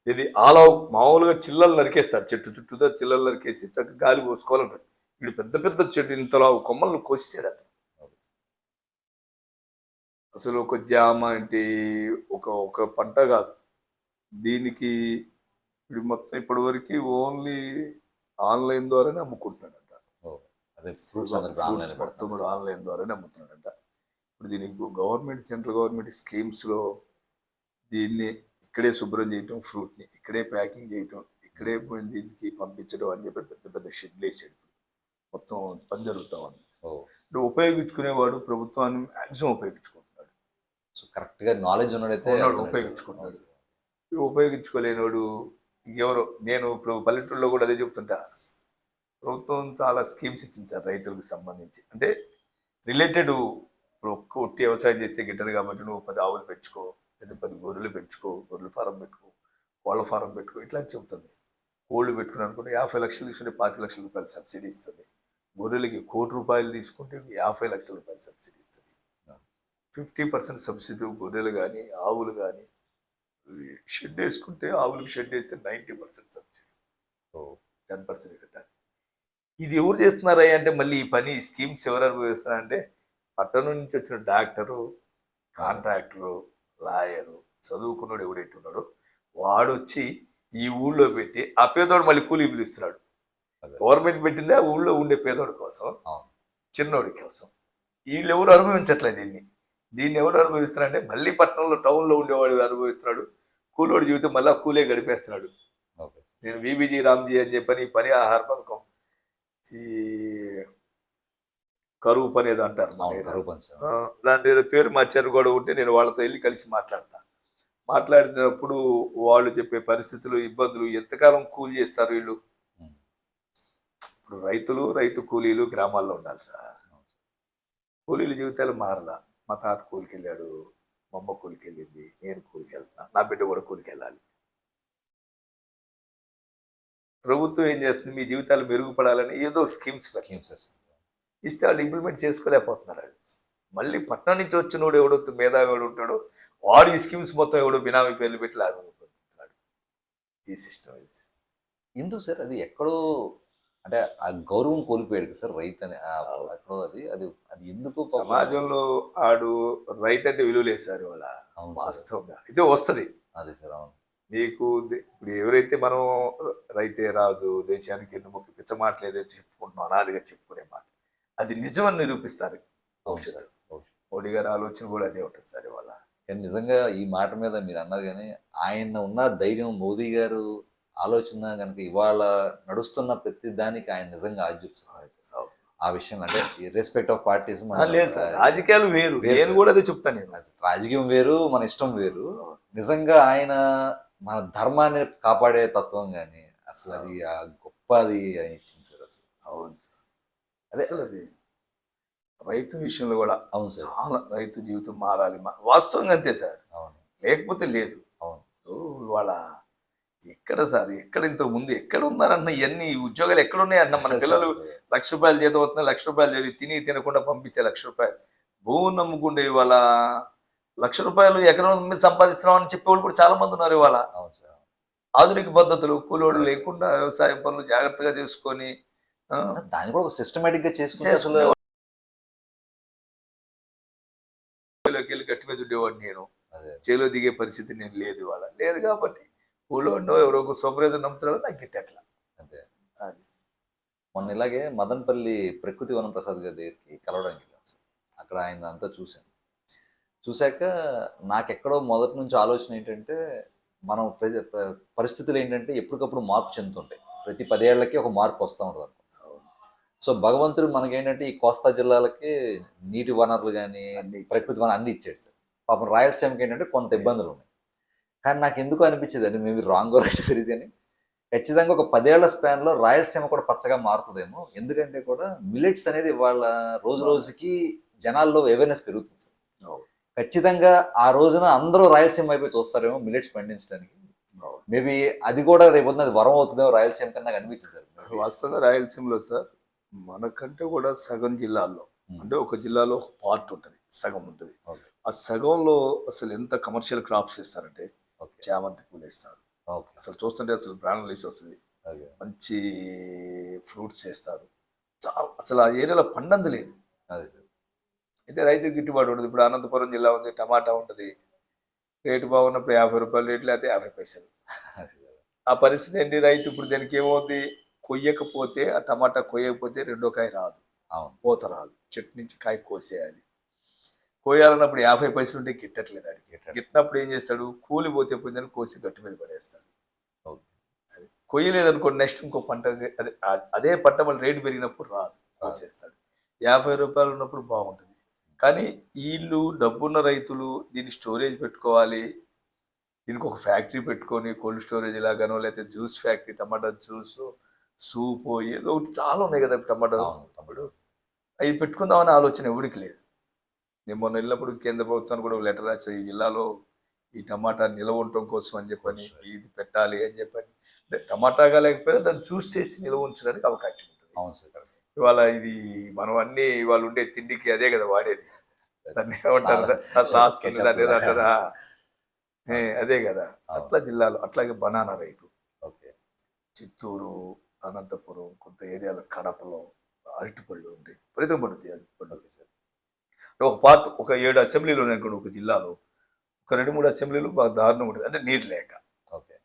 [SPEAKER 1] ఇది ఆల్ మామూలుగా చిల్లలు నరికేస్తాడు, చెట్టు చుట్టూతో చిల్లలు నరికేసి చక్కగా గాలి పోసుకోవాలంటాడు. వీడు పెద్ద పెద్ద చెట్టు ఇంతలా కొమ్మలను కోసేసాడు అతను.
[SPEAKER 2] ఓకే.
[SPEAKER 1] అసలు ఒక జామ ఏంటి, ఒక ఒక పంట కాదు దీనికి. వీడు మొత్తం ఇప్పటి వరకు ఓన్లీ ఆన్లైన్ ద్వారానే అమ్ముకుంటున్నాడంట.
[SPEAKER 2] ఓహ్! అదే ఫ్రూట్స్ అందరికి
[SPEAKER 1] ఫ్రూట్స్
[SPEAKER 2] ఆన్‌లైన్‌లో
[SPEAKER 1] మొత్తం
[SPEAKER 2] పెడుతున్నారు
[SPEAKER 1] కూడా
[SPEAKER 2] సార్.
[SPEAKER 1] ఆన్లైన్ ద్వారానే అమ్ముతున్నాడంట. ఇప్పుడు దీనికి గవర్నమెంట్, సెంట్రల్ గవర్నమెంట్ స్కీమ్స్లో దీన్ని ఇక్కడే శుభ్రం చేయటం, ఫ్రూట్ని ఇక్కడే ప్యాకింగ్ చేయటం, ఇక్కడే పోయి దీనికి పంపించడం అని చెప్పి పెద్ద పెద్ద షెడ్లు వేసాడు. మొత్తం పని జరుగుతూ ఉంది.
[SPEAKER 2] ఓహ్!
[SPEAKER 1] ఇప్పుడు ఉపయోగించుకునేవాడు ప్రభుత్వాన్ని మ్యాక్సిమం ఉపయోగించుకుంటున్నాడు.
[SPEAKER 2] సో కరెక్ట్‌గా నాలెడ్జ్ ఉన్నోడైతే
[SPEAKER 1] ఉన్నాడు
[SPEAKER 2] అర్థమైంది.
[SPEAKER 1] ఉపయోగించుకుంటున్నాడు. ఉపయోగించుకోలేనోడు ఎవరో. నేను ఇప్పుడు పల్లెటూరులో కూడా అదే చెప్తుంటా. ప్రభుత్వం చాలా స్కీమ్స్ ఇచ్చింది సార్ రైతులకు సంబంధించి. అంటే రిలేటెడ్, ఇప్పుడు ఒట్టి వ్యవసాయం చేస్తే గిట్టదు కాబట్టి నువ్వు 10 ఆవులు పెంచుకో, లేదా 10 గొర్రెలు పెంచుకో, గొర్రెల ఫారం పెట్టుకో, కోళ్ళ ఫారం పెట్టుకో, ఇట్లా అని చెప్తుంది. కోళ్ళు పెట్టుకుని అనుకుంటే 50 లక్షలు తీసుకుంటే ₹25,00,000 సబ్సిడీ ఇస్తుంది. గొర్రెలకి ₹1,00,00,000 తీసుకుంటే ₹50,00,000 సబ్సిడీ ఇస్తుంది. 50% సబ్సిడీ గొర్రెలు కానీ ఆవులు కానీ షెడ్ వేసుకుంటే ఆవులకు షెడ్ వేస్తే 90% సబ్సిడీ,
[SPEAKER 2] ఓ
[SPEAKER 1] 10% కట్టాలి. ఇది ఎవరు చేస్తున్నారా అంటే మళ్ళీ ఈ పని స్కీమ్స్ ఎవరు అనుభవిస్తున్నారంటే పట్టణం నుంచి వచ్చిన డాక్టరు, కాంట్రాక్టరు, లాయరు, చదువుకున్నాడు ఎవడైతే ఉన్నాడో వాడు వచ్చి ఈ ఊళ్ళో పెట్టి ఆ పేదోడు మళ్ళీ కూలీ పిలుస్తున్నాడు.
[SPEAKER 2] అదే.
[SPEAKER 1] గవర్నమెంట్ పెట్టిందే ఆ ఊళ్ళో ఉండే పేదోడి కోసం,
[SPEAKER 2] అవును.
[SPEAKER 1] చిన్నోడి కోసం. వీళ్ళు ఎవరు అనుభవించట్లేదు దీన్ని ఎవరు అనుభవిస్తున్నారంటే మళ్ళీ పట్టణంలో టౌన్లో ఉండేవాడు అనుభవిస్తున్నాడు. కూలోడి జీవితం మళ్ళీ ఆ కూలే గడిపేస్తున్నాడు.
[SPEAKER 2] ఓకే.
[SPEAKER 1] నేను విబిజీ రామ్జీ అని చెప్పని పని ఆహార పథకం, ఈ కరువు పని ఏదో అంటారు మన
[SPEAKER 2] అవును,
[SPEAKER 1] ఏరియాలో.
[SPEAKER 2] కరువు పంచ.
[SPEAKER 1] దాని ఏదో పేరు మార్చారు కూడా ఉంటే నేను వాళ్ళతో వెళ్ళి కలిసి మాట్లాడినప్పుడు వాళ్ళు చెప్పే పరిస్థితులు, ఇబ్బందులు, ఎంతకాలం కూలి చేస్తారు వీళ్ళు.
[SPEAKER 2] ఉమ్.
[SPEAKER 1] ఇప్పుడు రైతు కూలీలు గ్రామాల్లో ఉండాలి సార్.
[SPEAKER 2] అవును సార్.
[SPEAKER 1] కూలీల జీవితాలు మారలా. మా తాత కూలికి వెళ్ళాడు, మా అమ్మ కూలికి వెళ్ళింది, నేను కూలికి వెళ్తున్నా, నా బిడ్డ కూడా కూలికి వెళ్ళాలి. ప్రభుత్వం ఏం చేస్తుంది, మీ జీవితాలు మెరుగుపడాలని ఏదో స్కీమ్స్
[SPEAKER 2] స్కీమ్స్ వస్తుంది.
[SPEAKER 1] ఇస్తే వాళ్ళు ఇంప్లిమెంట్ చేసుకోలేకపోతున్నారు. వాళ్ళు మళ్ళీ పట్టణం నుంచి వచ్చినోడు ఎవడో మేధావి ఎవడు ఉంటాడో వాడు ఈ స్కీమ్స్ మొత్తం ఎవడో బినామీ పేర్లు పెట్టి లాగొడుతున్నాడు. ఈ సిస్టమ్ ఇది.
[SPEAKER 2] ఎందుకు సార్ అది ఎక్కడో అంటే ఆ గౌరవం కోల్పోయాడు కదా సార్ రైతు అని ఎక్కడో అది అది అది ఎందుకు పాపం?
[SPEAKER 1] సమాజంలో ఆడు రైతు అంటే విలువ లేదు సార్ ఇవాళ.
[SPEAKER 2] అవును సార్.
[SPEAKER 1] వాస్తవంగా అయితే వస్తుంది
[SPEAKER 2] అదే సార్. అవును.
[SPEAKER 1] నీకు ఇప్పుడు ఎవరైతే మనం రైతే రాజు దేశానికి ఎన్నుముక్కి పిచ్చమాటలు ఏదైతే చెప్పుకుంటున్నాం అనాదిగా చెప్పుకునే మాట అది నిజమని నిరూపిస్తారు
[SPEAKER 2] అవును
[SPEAKER 1] భవిష్యత్తు.
[SPEAKER 2] సార్. అవును.
[SPEAKER 1] మోడీ గారి ఆలోచన కూడా అదే ఉంటుంది సార్ ఇవాళ.
[SPEAKER 2] కానీ నిజంగా ఈ మాట మీద మీరు అన్నారు కానీ ఆయన ఉన్న ధైర్యం, మోదీ గారు ఆలోచన కనుక ఇవాళ నడుస్తున్న ప్రతి దానికి ఆయన నిజంగా ఆద్యుస్తున్నారు ఆ విషయం. అంటే రెస్పెక్ట్ ఆఫ్ పార్టీస్
[SPEAKER 1] లేదు సార్, రాజకీయాలు వేరు.
[SPEAKER 2] వేరు
[SPEAKER 1] నేను
[SPEAKER 2] సార్.
[SPEAKER 1] కూడా అదే చెప్తాను. నేను
[SPEAKER 2] రాజకీయం వేరు, మన ఇష్టం వేరు. నిజంగా ఆయన మన ధర్మాన్ని కాపాడే తత్వం కానీ అసలు అది ఆ గొప్ప అది ఆయన ఇచ్చింది సార్ అసలు.
[SPEAKER 1] అవును
[SPEAKER 2] అదే.
[SPEAKER 1] అసలు అది రైతు విషయంలో కూడా
[SPEAKER 2] అవును సార్.
[SPEAKER 1] చాలా రైతు జీవితం మారాలి. వాస్తవంగా అంతే సార్,
[SPEAKER 2] అవును.
[SPEAKER 1] లేకపోతే లేదు.
[SPEAKER 2] అవును.
[SPEAKER 1] ఇవాళ ఎక్కడ సార్, ఎక్కడ ఇంతకు ముందు ఎక్కడ ఉన్నారన్న ఇవన్నీ ఉద్యోగాలు ఎక్కడ ఉన్నాయి అన్న. మన పిల్లలు ₹1,00,000 జీతం అవుతుంది, ₹1,00,000 చదివి తిని తినకుండా పంపించే ₹1,00,000 భూమి నమ్ముకుంటే ఇవాళ ₹1,00,000 ఎకరం మీద సంపాదిస్తున్నాం అని చెప్పేవాళ్ళు కూడా చాలా మంది ఉన్నారు ఇవాళ.
[SPEAKER 2] అవును సార్.
[SPEAKER 1] ఆధునిక పద్ధతులు కూలోడు లేకుండా వ్యవసాయం పనులు జాగ్రత్తగా చేసుకొని
[SPEAKER 2] దాన్ని కూడా ఒక సిస్టమేటిక్ గా చేసుకుంటే అసలు
[SPEAKER 1] చేసుకునే చేలోకి వెళ్ళి గట్టి మీద ఉండేవాడిని నేను.
[SPEAKER 2] అదే.
[SPEAKER 1] చేలో దిగే పరిస్థితి నేను లేదు ఇవాళ. లేదు కాబట్టి ఊళ్ళో ఎవరో ఒక సోమరేజు నమ్ముతున్నారో నాకు గిట్టట్లా.
[SPEAKER 2] అదే.
[SPEAKER 1] అది
[SPEAKER 2] మొన్న ఇలాగే మదనపల్లి ప్రకృతి వనం ప్రసాద్ గారి దగ్గరికి కలవడానికి వెళ్ళాం సార్. అక్కడ ఆయన అంతా చూశాను. చూశాక నాకెక్కడో మొదటి నుంచి ఆలోచన ఏంటంటే మనం పరిస్థితులు ఏంటంటే ఎప్పటికప్పుడు మార్పు చెందుతుంటాయి. ప్రతి 10 ఏళ్లకి ఒక మార్పు వస్తూ ఉంటుంది. సో భగవంతుడు మనకేంటంటే ఈ కోస్తా జిల్లాలకి నీటి వనరులు కానీ ప్రకృతి వనం అన్ని ఇచ్చాడు సార్. పాపం రాయలసీమకి ఏంటంటే కొంత ఇబ్బందులు ఉన్నాయి. కానీ నాకు ఎందుకు అనిపించేది అంటే మేము రాంగ్ రైట్ తెలియదు కానీ ఖచ్చితంగా ఒక 10 ఏళ్ల స్పాన్లో రాయలసీమ కూడా పచ్చగా మారుతుందేమో. ఎందుకంటే కూడా మిలెట్స్ అనేది ఇవాళ రోజు రోజుకి జనాల్లో అవేర్నెస్ పెరుగుతుంది సార్. ఖచ్చితంగా ఆ రోజున అందరూ రాయలసీమ వైపు చూస్తారేమో మిలెట్స్ పండించడానికి. మేబీ అది కూడా రేపు అది వరం అవుతుందేమో రాయలసీమ కన్నా నాకు అనిపించింది సార్.
[SPEAKER 1] వాస్తవంగా రాయలసీమలో సార్ మనకంటే కూడా సగం జిల్లాల్లో అంటే ఒక జిల్లాలో ఒక పార్ట్ ఉంటుంది, సగం ఉంటుంది. ఆ సగంలో అసలు ఎంత కమర్షియల్ క్రాప్స్ వేస్తారంటే చామంతి పూలు వేస్తారు. అసలు చూస్తుంటే అసలు ప్రాణం లేచి వస్తుంది. మంచి ఫ్రూట్స్ వేస్తారు. చాలా అసలు ఆ ఏరియాలో పండంది లేదు. అయితే రైతుకి గిట్టుబాటు ఉంటుంది. ఇప్పుడు అనంతపురం జిల్లా ఉంది, టమాటా ఉంటుంది. రేటు బాగున్నప్పుడు ₹50 రేట్లు, లేకపోతే 50 పైసలు. ఆ పరిస్థితి ఏంటి, రైతు ఇప్పుడు దానికి ఏమవుతుంది, కొయ్యకపోతే ఆ టమాటా కొయ్యకపోతే రెండో కాయ రాదు, పూత రాదు. చెట్టు నుంచి కాయ కోసేయాలి. కోయాలన్నప్పుడు 50 పైసలు ఉంటే గిట్టట్లేదు. అడిగి గిట్టినప్పుడు ఏం చేస్తాడు, కూలిపోతే పోయిందని కోసి గట్టి మీద పడేస్తాడు. అది కొయ్యలేదనుకోండి నెక్స్ట్ ఇంకో పంట అదే పంట మళ్ళీ రేటు పెరిగినప్పుడు రాదు, కోసేస్తాడు. ₹50 ఉన్నప్పుడు బాగుంటుంది. కానీ వీళ్ళు డబ్బున్న రైతులు దీన్ని స్టోరేజ్ పెట్టుకోవాలి, దీనికి ఒక ఫ్యాక్టరీ పెట్టుకొని కోల్డ్ స్టోరేజ్ లాగానో లేకపోతే జ్యూస్ ఫ్యాక్టరీ, టమాటా జ్యూస్, సూపు ఏదో ఒకటి చాలా ఉన్నాయి కదా టమాటా. అప్పుడు అవి పెట్టుకుందామని ఆలోచన ఎవరికి లేదు. నేను మొన్న వెళ్ళినప్పుడు కేంద్ర ప్రభుత్వానికి కూడా లెటర్ రాశారు, ఈ జిల్లాలో ఈ టమాటా నిల్వ ఉండటం కోసం అని చెప్పని ఇది పెట్టాలి అని చెప్పని. అంటే టమాటాగా లేకపోయినా దాన్ని జ్యూస్ చేసి నిల్వ ఉంచడానికి అవకాశం ఉంటుంది. ఇవాళ ఇది మనం అన్ని ఇవాళ ఉండే తిండికి అదే కదా వాడేది. దాన్ని ఏమంటారు ఆ సాస్ ఉంది, దాన్ని ఏదో అంటారా? అదే కదా.
[SPEAKER 2] అవును.
[SPEAKER 1] అట్లా జిల్లాలో అట్లాగే బనానా రైతు
[SPEAKER 2] ఓకే.
[SPEAKER 1] చిత్తూరు, అనంతపురం, కొంత ఏరియాలో కడపలో అరటిపళ్ళు ఉంటాయి, విపరీతం పడుతాయి అరటిపళ్ళు.
[SPEAKER 2] Okay sir.
[SPEAKER 1] ఒక పార్ట్ ఒక 7 అసెంబ్లీలు ఉన్నాయి అనుకోండి ఒక జిల్లాలో, ఒక 2-3 అసెంబ్లీలు బాగా దారుణం ఉంటుంది, అంటే నీరు లేక.
[SPEAKER 2] ఓకే.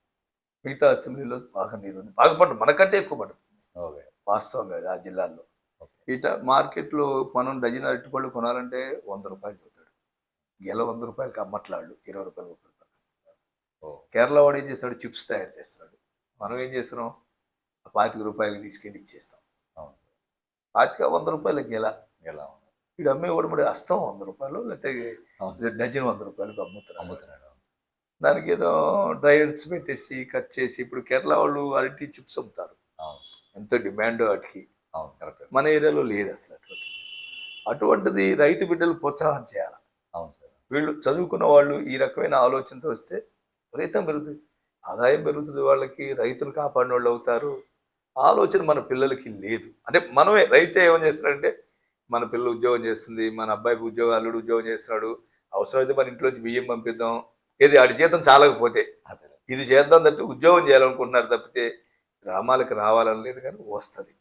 [SPEAKER 1] మిగతా అసెంబ్లీలో బాగా నీరు ఉంది, బాగా పండు మనకంటే ఎక్కువ పడుతుంది
[SPEAKER 2] ఓకే.
[SPEAKER 1] వాస్తవం కదా ఆ జిల్లాల్లో.
[SPEAKER 2] ఓకే.
[SPEAKER 1] ఇట మార్కెట్లో మనం డజన్ అరటిపళ్ళు కొనాలంటే 100 రూపాయలు చెబుతాడు. గెల 100 రూపాయలకి అమ్మట్లాళ్ళు 20 రూపాయలు 30 రూపాయలు.
[SPEAKER 2] ఓ.
[SPEAKER 1] కేరళ వాడు ఏం చేస్తాడు, చిప్స్ తయారు చేస్తున్నాడు. మనం ఏం చేస్తున్నాం, 25 రూపాయలకి తీసుకెళ్ళి ఇచ్చేస్తాం.
[SPEAKER 2] అవును.
[SPEAKER 1] 25 100 రూపాయలకి గెల.
[SPEAKER 2] ఎలా ఉంది?
[SPEAKER 1] వీడు అమ్మేవాడు మరి అస్తం 100 రూపాయలు, లేకపోతే
[SPEAKER 2] అవును సార్.
[SPEAKER 1] డజన్ 100 రూపాయలకు అమ్ముతున్నాడు.
[SPEAKER 2] అమ్ముతున్నాడు. అవును.
[SPEAKER 1] దానికి ఏదో డ్రైయర్స్ పెట్టేసి కట్ చేసి, ఇప్పుడు కేరళ వాళ్ళు అరటి చిప్స్ అమ్ముతారు,
[SPEAKER 2] అవును.
[SPEAKER 1] ఎంతో డిమాండ్ వాటికి.
[SPEAKER 2] అవును కరెక్ట్.
[SPEAKER 1] మన ఏరియాలో లేదు అసలు అటువంటిది రైతు బిడ్డలు ప్రోత్సాహం చేయాలి.
[SPEAKER 2] అవును సార్.
[SPEAKER 1] వీళ్ళు చదువుకున్న వాళ్ళు ఈ రకమైన ఆలోచనతో వస్తే విపరీతం పెరుగుతుంది, ఆదాయం పెరుగుతుంది, వాళ్ళకి రైతులు కాపాడిన వాళ్ళు అవుతారు. ఆలోచన మన పిల్లలకి లేదు. అంటే మనమే రైతే ఏమని చేస్తారంటే, మన పిల్లలు ఉద్యోగం చేస్తుంది, మన అబ్బాయికి ఉద్యోగం, అల్లుడు ఉద్యోగం చేస్తున్నాడు, అవసరమైతే మన ఇంట్లోంచి బియ్యం పంపిద్దాం, ఏది ఆడి జీతం చాలకపోతే
[SPEAKER 2] అదే.
[SPEAKER 1] ఇది చేద్దాం తప్పితే ఉద్యోగం చేయాలనుకుంటున్నారు తప్పితే గ్రామాలకు రావాలని లేదు. కానీ వస్తుంది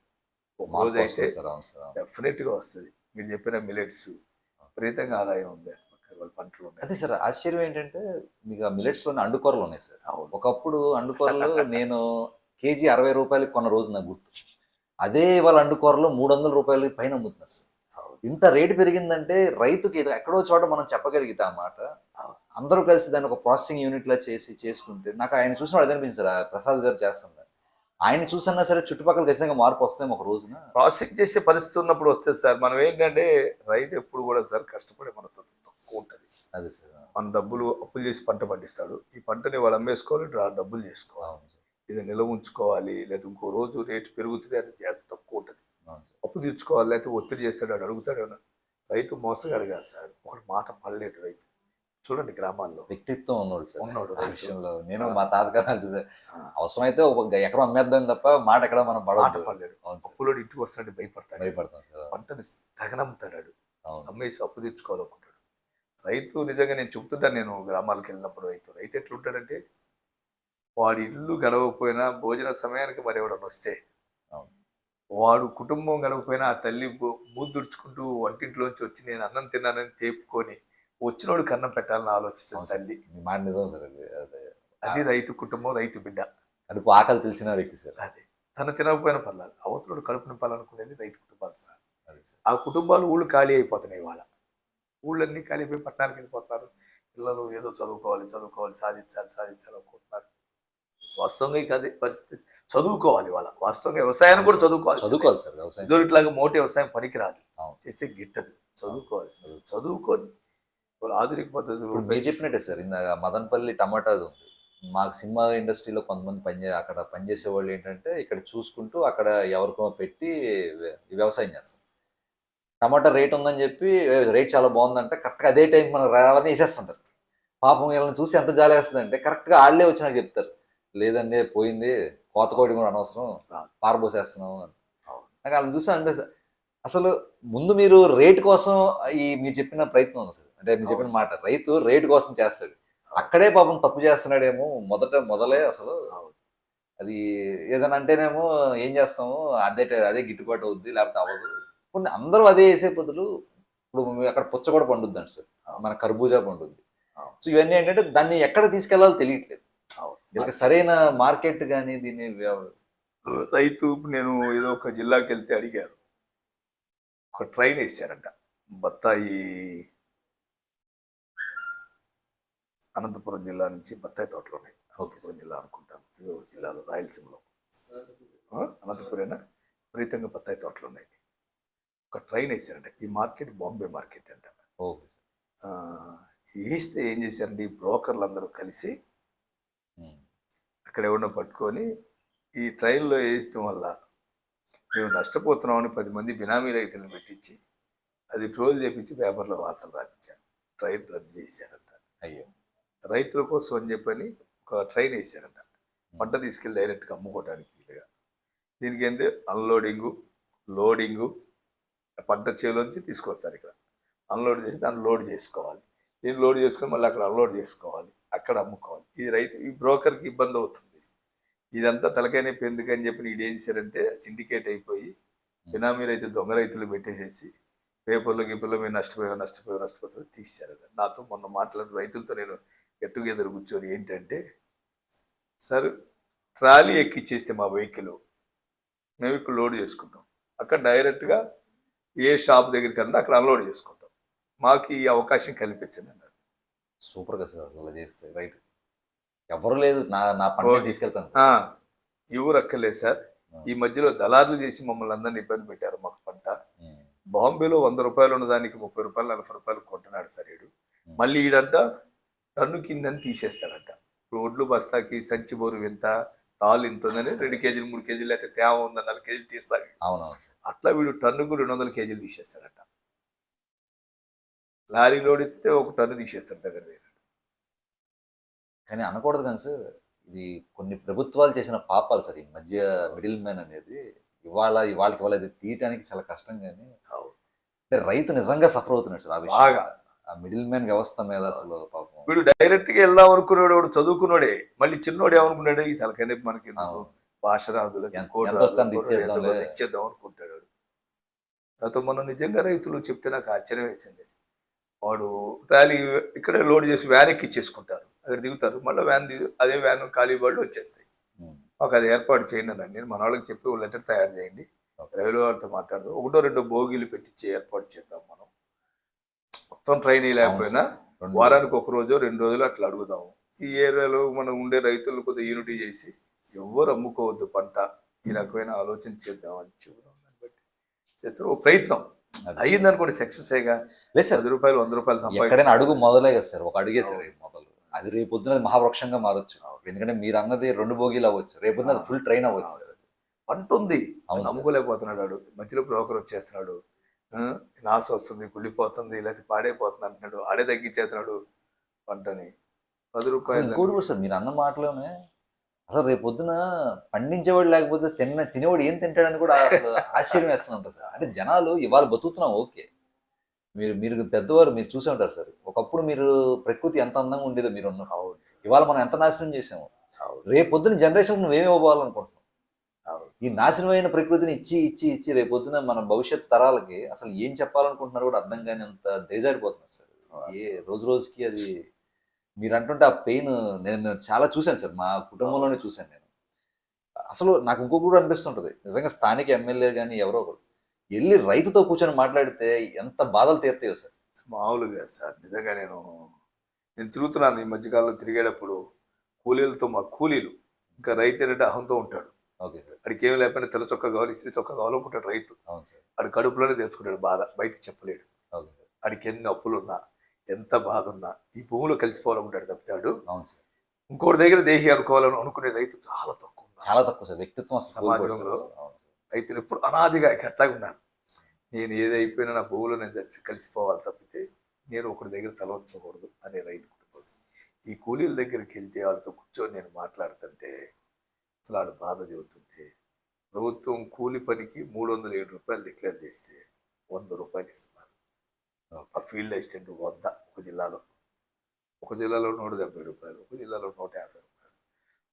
[SPEAKER 1] ఒక
[SPEAKER 2] మార్పు
[SPEAKER 1] రోజు అయితే
[SPEAKER 2] వస్తుంది సార్. అవును సార్. అవును.
[SPEAKER 1] డెఫినెట్గా వస్తుంది. మీరు చెప్పిన మిలెట్స్ విపరీతంగా ఆదాయం ఉంది, వాళ్ళ పంటలు ఉన్నాయి.
[SPEAKER 2] అదే సార్, ఆశ్చర్యం ఏంటంటే మీకు ఆ మిల్లెట్స్లోనే అండుకొరలు ఉన్నాయి సార్.
[SPEAKER 1] అవును.
[SPEAKER 2] ఒకప్పుడు అండుకొరలు నేను కేజీ 60 రూపాయలకి కొన్న రోజు నాకు గుర్తు. అదే ఇవాళ అండుకొరలు 300 రూపాయలకి పైన అమ్ముతున్నారు సార్.
[SPEAKER 1] అవును.
[SPEAKER 2] ఇంత రేటు పెరిగిందంటే రైతుకి ఏదో ఎక్కడో చోట మనం చెప్పగలిగితే అన్నమాట.
[SPEAKER 1] అవును.
[SPEAKER 2] అందరూ కలిసి దాన్ని ఒక ప్రాసెసింగ్ యూనిట్లా చేసుకుంటే నాకు ఆయన చూసినప్పుడు అదే అనిపించింది సార్, ఆ ప్రసాద్ గారు చేస్తుంది. ఆయన చూసన్నా సరే చుట్టుపక్కల ఖచ్చితంగా మార్పు వస్తాయేమో ఒక రోజున.
[SPEAKER 1] ప్రాసెసింగ్ చేసే పరిస్థితి ఉన్నప్పుడు వస్తుంది సార్. మనం ఏంటంటే రైతు ఎప్పుడు కూడా సార్ కష్టపడే మనస్తత్వం తక్కువ ఉంటుంది.
[SPEAKER 2] అదే సార్.
[SPEAKER 1] మన డబ్బులు అప్పులు చేసి పంట పండిస్తాడు, ఈ పంటని వాళ్ళు అమ్మేసుకోవాలి, డబ్బులు చేసుకోవాలి,
[SPEAKER 2] అవును సార్.
[SPEAKER 1] ఇది నిల్వ ఉంచుకోవాలి, లేదా ఇంకో రోజు రేటు పెరుగుతుంది అని చేస్తే తక్కువ ఉంటుంది.
[SPEAKER 2] అవును సార్.
[SPEAKER 1] అప్పు తీర్చుకోవాలి, లేకపోతే ఒత్తిడి చేస్తాడు, వాడు అడుగుతాడు ఏమన్నా. రైతు మోసగాడు కాదు సార్, ఒక మాట పడలేడు రైతు. చూడండి గ్రామాల్లో
[SPEAKER 2] వ్యక్తిత్వం ఉన్నాడు సార్.
[SPEAKER 1] ఉన్నాడు
[SPEAKER 2] ఆ
[SPEAKER 1] రైతు.
[SPEAKER 2] విషయంలో నేను మా తాతగారు చూసాను.
[SPEAKER 1] ఆ,
[SPEAKER 2] అవసరమైతే ఒక ఎకరం అమ్మేద్దాం తప్ప మాట ఎక్కడ మనం
[SPEAKER 1] మాట
[SPEAKER 2] పడవద్దు.
[SPEAKER 1] పడలేడు.
[SPEAKER 2] అవును సార్.
[SPEAKER 1] అప్పులోడు ఇంటికి వస్తాడు భయపడతాడు,
[SPEAKER 2] భయపడతాం సార్.
[SPEAKER 1] పంటని తగనమ్ముతాడు,
[SPEAKER 2] అవును.
[SPEAKER 1] అమ్మేసి అప్పు తీర్చుకోవాలనుకుంటాడు. రైతు నిజంగా నేను చెప్తుంటాను, నేను గ్రామాలకు వెళ్ళినప్పుడు రైతు ఎట్లుంటాడంటే, వాడి ఇల్లు గడవకపోయినా భోజన సమయానికి మరి ఎవడన్నా వస్తే,
[SPEAKER 2] అవును.
[SPEAKER 1] వాడు కుటుంబం గడవకపోయినా ఆ తల్లి మూద్దుడుచుకుంటూ వంటింట్లోంచి వచ్చి నేను అన్నం తిన్నానని తేపుకొని వచ్చినోడు కన్నం పెట్టాలని ఆలోచిస్తుంది
[SPEAKER 2] అవును సార్.
[SPEAKER 1] తల్లి.
[SPEAKER 2] మీ మాట నిజం సార్. అది అదే
[SPEAKER 1] అది రైతు కుటుంబం, రైతు బిడ్డ.
[SPEAKER 2] కడుపు ఆకలి తెలిసిన వ్యక్తి సార్.
[SPEAKER 1] అదే తను తినకపోయినా పర్లేదు, అవతలోడు కడుపు నింపాలనుకునేది రైతు కుటుంబాలు సార్.
[SPEAKER 2] అదే సార్.
[SPEAKER 1] ఆ కుటుంబాలు ఊళ్ళు ఖాళీ అయిపోతున్నాయి ఇవాళ. ఊళ్ళన్నీ ఖాళీ అయిపోయి పట్టణాలకు వెళ్ళిపోతున్నారు. పిల్లలు ఏదో చదువుకోవాలి చదువుకోవాలి, సాధించాలి సాధించాలి అనుకుంటున్నారు. వాస్తవంగా ఇక అదే పరిస్థితి. చదువుకోవాలి వాళ్ళ, వాస్తవంగా వ్యవసాయాన్ని కూడా చదువుకోవాలి.
[SPEAKER 2] చదువుకోవాలి సార్. వ్యవసాయం
[SPEAKER 1] ఇదివరట్లాగా మోటి వ్యవసాయం పనికిరాదు,
[SPEAKER 2] అవును.
[SPEAKER 1] చేస్తే గిట్టదు. చదువుకోవాలి, చదువుకొని వాళ్ళు ఆధునిక పద్ధతులు
[SPEAKER 2] ఇప్పుడు మీరు చెప్పినట్టే సార్, ఇందాక మదనపల్లి టమాటాది ఉంది. మాకు సినిమా ఇండస్ట్రీలో కొంతమంది అక్కడ పనిచేసే వాళ్ళు ఏంటంటే ఇక్కడ చూసుకుంటూ అక్కడ ఎవరికో పెట్టి వ్యవసాయం చేస్తారు. టమాటా రేట్ ఉందని చెప్పి రేట్ చాలా బాగుందంటే కరెక్ట్గా అదే టైం మనకు రావాలని వేసేస్తుంటారు. పాపం వీళ్ళని చూసి ఎంత జాలి వేస్తుందంటే కరెక్ట్గా వాళ్ళే వచ్చి నాకు చెప్తారు, లేదండి పోయింది, కోత కోడి కూడా అనవసరం, పారబోసేస్తున్నాం అని. నాకు వాళ్ళని చూసి అనిపిస్తుంది. అసలు ముందు మీరు రేటు కోసం మీరు చెప్పిన ప్రయత్నం ఉంది సార్. అంటే మీరు చెప్పిన మాట, రైతు రేటు కోసం చేస్తాడు, అక్కడే పాపం తప్పు చేస్తున్నాడేమో మొదలే అసలు. అది ఏదైనా అంటేనేమో ఏం చేస్తాము, అదే గిట్టుబాటు అవుద్ది లేకపోతే అవ్వదు. కొన్ని అందరూ అదే వేసే బదులు ఇప్పుడు అక్కడ పుచ్చ కూడా పండుద్దండి సార్, మన కర్బూజా పండుద్ది. సో ఇవన్నీ ఏంటంటే దాన్ని ఎక్కడ తీసుకెళ్లాలో తెలియట్లేదు. వీళ్ళకి సరైన మార్కెట్ కానీ దీన్ని
[SPEAKER 1] రైతు నేను ఏదో ఒక జిల్లాకి వెళ్తే అడిగారు, ఒక ట్రైన్ వేసారంట బత్తాయి, అనంతపురం జిల్లా నుంచి బత్తాయి తోటలు ఉన్నాయి. అనంతపురం జిల్లా అనుకుంటాను, ఏదో జిల్లాలో రాయలసీమలో, అనంతపురేనా, విపరీతంగా బత్తాయి తోటలు ఉన్నాయి. ఒక ట్రైన్ వేసారంట. ఈ మార్కెట్ బాంబే మార్కెట్ అంట. వేస్తే ఏం చేశారంటే ఈ బ్రోకర్లు అందరూ కలిసి అక్కడ ఎవరినో పట్టుకొని ఈ ట్రైన్లో వేయటం వల్ల మేము నష్టపోతున్నామని 10 మంది బినామీ రైతులను పెట్టించి అది ట్రోల్ చేపించి పేపర్లో వార్తలు రాపించారు. ట్రైన్ రద్దు చేశారంట.
[SPEAKER 2] అయ్యో,
[SPEAKER 1] రైతుల కోసం అని చెప్పని ఒక ట్రైన్ వేసారంట, పంట తీసుకెళ్ళి డైరెక్ట్గా అమ్ముకోవడానికి వీలుగా. దీనికి అంటే అన్లోడింగు, లోడింగు, పంట చేలోంచి తీసుకొస్తారు ఇక్కడ. అన్లోడ్ చేసి దాన్ని లోడ్ చేసుకోవాలి. దీన్ని లోడ్ చేసుకొని మళ్ళీ అక్కడ అన్లోడ్ చేసుకోవాలి, అక్కడ అమ్ముకోవాలి. ఇది రైతు ఈ బ్రోకర్కి ఇబ్బంది అవుతుంది. ఇదంతా తలకాయ నొప్పి ఎందుకని చెప్పి వీడు ఏం చేశారంటే సిండికేట్ అయిపోయి బినామీ రైతులు దొంగ రైతులు పెట్టేసేసి పేపర్లో గిప్పుల్లో మీరు నష్టపోతారు తీశారు. నాతో మొన్న మాట్లాడిన రైతులతో నేను గెట్ టుగెదర్ కూర్చొని ఏంటంటే, సార్ ట్రాలీ ఎక్కిచ్చేస్తే మా వెహికల్ మేము ఇక్కడ లోడ్ చేసుకుంటాం, అక్కడ డైరెక్ట్గా ఏ షాప్ దగ్గరికి వెళ్ళినా అక్కడ అన్లోడ్ చేసుకుంటాం, మాకు ఈ అవకాశం కల్పించండి అన్నారు.
[SPEAKER 2] సూపర్గా సార్ అలా చేస్తే రైతు ఎవరు లేదు, నా పంట తీసుకెళ్తాను సార్.
[SPEAKER 1] ఎవరు అక్కర్లేదు సార్. ఈ మధ్యలో దళారులు చేసి మమ్మల్ని అందరినీ ఇబ్బంది పెట్టారు. మాకు పంట బాంబేలో 100 రూపాయలు ఉన్నదానికి 30 రూపాయలు 40 రూపాయలు కొంటున్నాడు సార్ ఈడు. మళ్ళీ ఈడంట టన్ను కిందని తీసేస్తాడంట. ఇప్పుడు ఒడ్లు బస్తాకి సంచి బోరు ఎంత, తాళ్ళు ఇంత ఉందని 2 కేజీలు 3 కేజీలు అయితే తేమ ఉందని 4 కేజీలు తీస్తాడు.
[SPEAKER 2] అవునవును.
[SPEAKER 1] అట్లా వీడు టన్నుకు 200 కేజీలు తీసేస్తాడట. లారీ లోడ్ ఎత్తితే 1 టన్ను తీసేస్తాడు దగ్గర దగ్గర.
[SPEAKER 2] కానీ అనకూడదు కానీ సార్, ఇది కొన్ని ప్రభుత్వాలు చేసిన పాపాలు సార్. ఈ మధ్య మిడిల్ మ్యాన్ అనేది ఇవాళకి ఇది తీయటానికి చాలా కష్టం. కానీ అంటే రైతు నిజంగా సఫర్ అవుతున్నాడు సార్ ఆ విషయం. ఆ మిడిల్ మ్యాన్ వ్యవస్థ మీద అసలు పాపం.
[SPEAKER 1] వీడు డైరెక్ట్ గా వెళ్దాం అనుకున్నాడు, వాడు చదువుకున్నాడే. మళ్ళీ చిన్నోడు ఏమనుకున్నాడు, ఈ తలకనే మనకి భాష రాదు ఇచ్చేద్దాం అనుకుంటాడు. నాతో మనం నిజంగా రైతులు చెప్తే నాకు ఆశ్చర్యం వేసింది. వాడు ట్రాలీ ఇక్కడే లోడ్ చేసి వ్యాన్ ఎక్కిచ్చేసుకుంటారు, అక్కడ దిగుతారు, మళ్ళీ అదే వ్యాన్ ఖాళీ బళ్ళు వచ్చేస్తాయి. మాకు అది ఏర్పాటు చేయండి అన్నాను నేను. మన వాళ్ళకి చెప్పి ఓ లెటర్ తయారు చేయండి, రైల్వే వాళ్ళతో మాట్లాడదాం, 1-2 బోగీలు పెట్టించి ఏర్పాటు చేద్దాం. మనం మొత్తం ట్రైన్ లేకపోయినా వారానికి 1 రోజు 2 రోజులు అట్లా అడుగుదాము. ఈ ఏరియాలో మనం ఉండే రైతులు కొద్దిగా యూనిటీ చేసి ఎవ్వరు అమ్ముకోవద్దు పంట, ఈ రకమైన ఆలోచన చేద్దాం అని చెబుదాం. దాన్ని బట్టి చేస్తారు ఓ ప్రయత్నం అయ్యింది అనుకోండి, సక్సెస్ అయ్యగా.
[SPEAKER 2] లేదు సార్,
[SPEAKER 1] 10 రూపాయలు 100 రూపాయలు
[SPEAKER 2] ఎక్కడైనా అడుగు మొదలే కదా సార్, ఒక అడిగే సార్ మొదలు. అది రేపొద్దున మహావృక్షంగా మారొచ్చు. ఎందుకంటే మీరు అన్నది 2 బోగీలు అవ్వచ్చు, రేపొద్దున ఫుల్ ట్రైన్ అవ్వచ్చు సార్.
[SPEAKER 1] పంట ఉంది, నమ్ముకోలేకపోతున్నాడు వాడు. మధ్యలో బ్రోకర్ వచ్చేస్తున్నాడు, నాసు వస్తుంది, కుళ్ళిపోతుంది, లేకపోతే పాడైపోతుంది అంటున్నాడు, ఆడే తగ్గించేస్తున్నాడు పంటని. 10 రూపాయలు.
[SPEAKER 2] ఇంకోటి కూడా సార్, మీరు అన్న మాటలోనే అసలు రేపొద్దున పండించేవాడు లేకపోతే తినేవాడు ఏం తింటాడని కూడా అసలు ఆశ్చర్యం వేస్తూ ఉంటారు సార్. అంటే జనాలు ఇవాళ బతుకుతున్నాం ఓకే, మీరు పెద్దవారు మీరు చూసే ఉంటారు సార్. ఒకప్పుడు మీరు ప్రకృతి ఎంత అందంగా ఉండేదో మీరు ఉన్న, ఇవాళ మనం ఎంత నాశనం చేసాము. రేపొద్దున జనరేషన్ నువ్వేమి ఇవ్వాలనుకుంటున్నావు? ఈ నాశనమైన ప్రకృతిని ఇచ్చి ఇచ్చి ఇచ్చి రేపొద్దున మన భవిష్యత్ తరాలకి అసలు ఏం చెప్పాలనుకుంటున్నారో కూడా అర్థం కాని అంత దేజాడిపోతున్నారు సార్. రోజు రోజుకి అది మీరు అంటుంటే ఆ పెయిన్ నేను చాలా చూశాను సార్, మా కుటుంబంలోనే చూశాను నేను. అసలు నాకు ఇంకొక కూడా అనిపిస్తుంటుంది, నిజంగా స్థానిక ఎమ్మెల్యే కానీ ఎవరో ఒకరు వెళ్ళి రైతుతో కూర్చొని మాట్లాడితే ఎంత బాధలు తీరుతాయో సార్.
[SPEAKER 1] మామూలుగా సార్ నిజంగా నేను తిరుగుతున్నాను ఈ మధ్యకాలంలో. తిరిగేటప్పుడు కూలీలతో, మా కూలీలు ఇంకా రైతు ఏంటంటే అహంతో ఉంటాడు.
[SPEAKER 2] Okay sir.
[SPEAKER 1] వాడికి ఏమి లేకపోయినా తెల్ల చొక్క కావాలి, ఇస్త్రీ చొక్క కావాలనుకుంటాడు రైతు.
[SPEAKER 2] అవును సార్.
[SPEAKER 1] వాడి కడుపులోనే తెచ్చుకుంటాడు బాధ, బయటకు చెప్పలేడు.
[SPEAKER 2] Okay sir.
[SPEAKER 1] వాడికి ఎన్ని అప్పులున్నా ఎంత బాధ ఉన్నా ఈ భూమిలో కలిసిపోవాలనుకుంటాడు తప్పితాడు.
[SPEAKER 2] అవును సార్.
[SPEAKER 1] ఇంకోటి దగ్గర దేహి అనుకోవాలని అనుకునే రైతు చాలా తక్కువ,
[SPEAKER 2] చాలా తక్కువ సార్. వ్యక్తిత్వం
[SPEAKER 1] సమాజంలో రైతులు ఎప్పుడు అనాదిగా ఎట్లాగా ఉన్నారు. నేను ఏదైపోయినా నా భూమిలో నేను కలిసిపోవాలి తప్పితే నేను ఒకరి దగ్గర తలవంచకూడదు అనే రైతు కుటుంబం. ఈ కూలీల దగ్గరికి వెళ్తే వాళ్ళతో కూర్చొని నేను మాట్లాడుతుంటే అసలు వాడు బాధ చెబుతుంటే, ప్రభుత్వం కూలి పనికి 307 రూపాయలు డిక్లేర్ చేస్తే 100 రూపాయలు ఇస్తున్నారు. ఆ ఫీల్డ్ అసిస్టెంట్ 100 ఒక జిల్లాలో, 170 రూపాయలు, ఒక జిల్లాలో 150 రూపాయలు,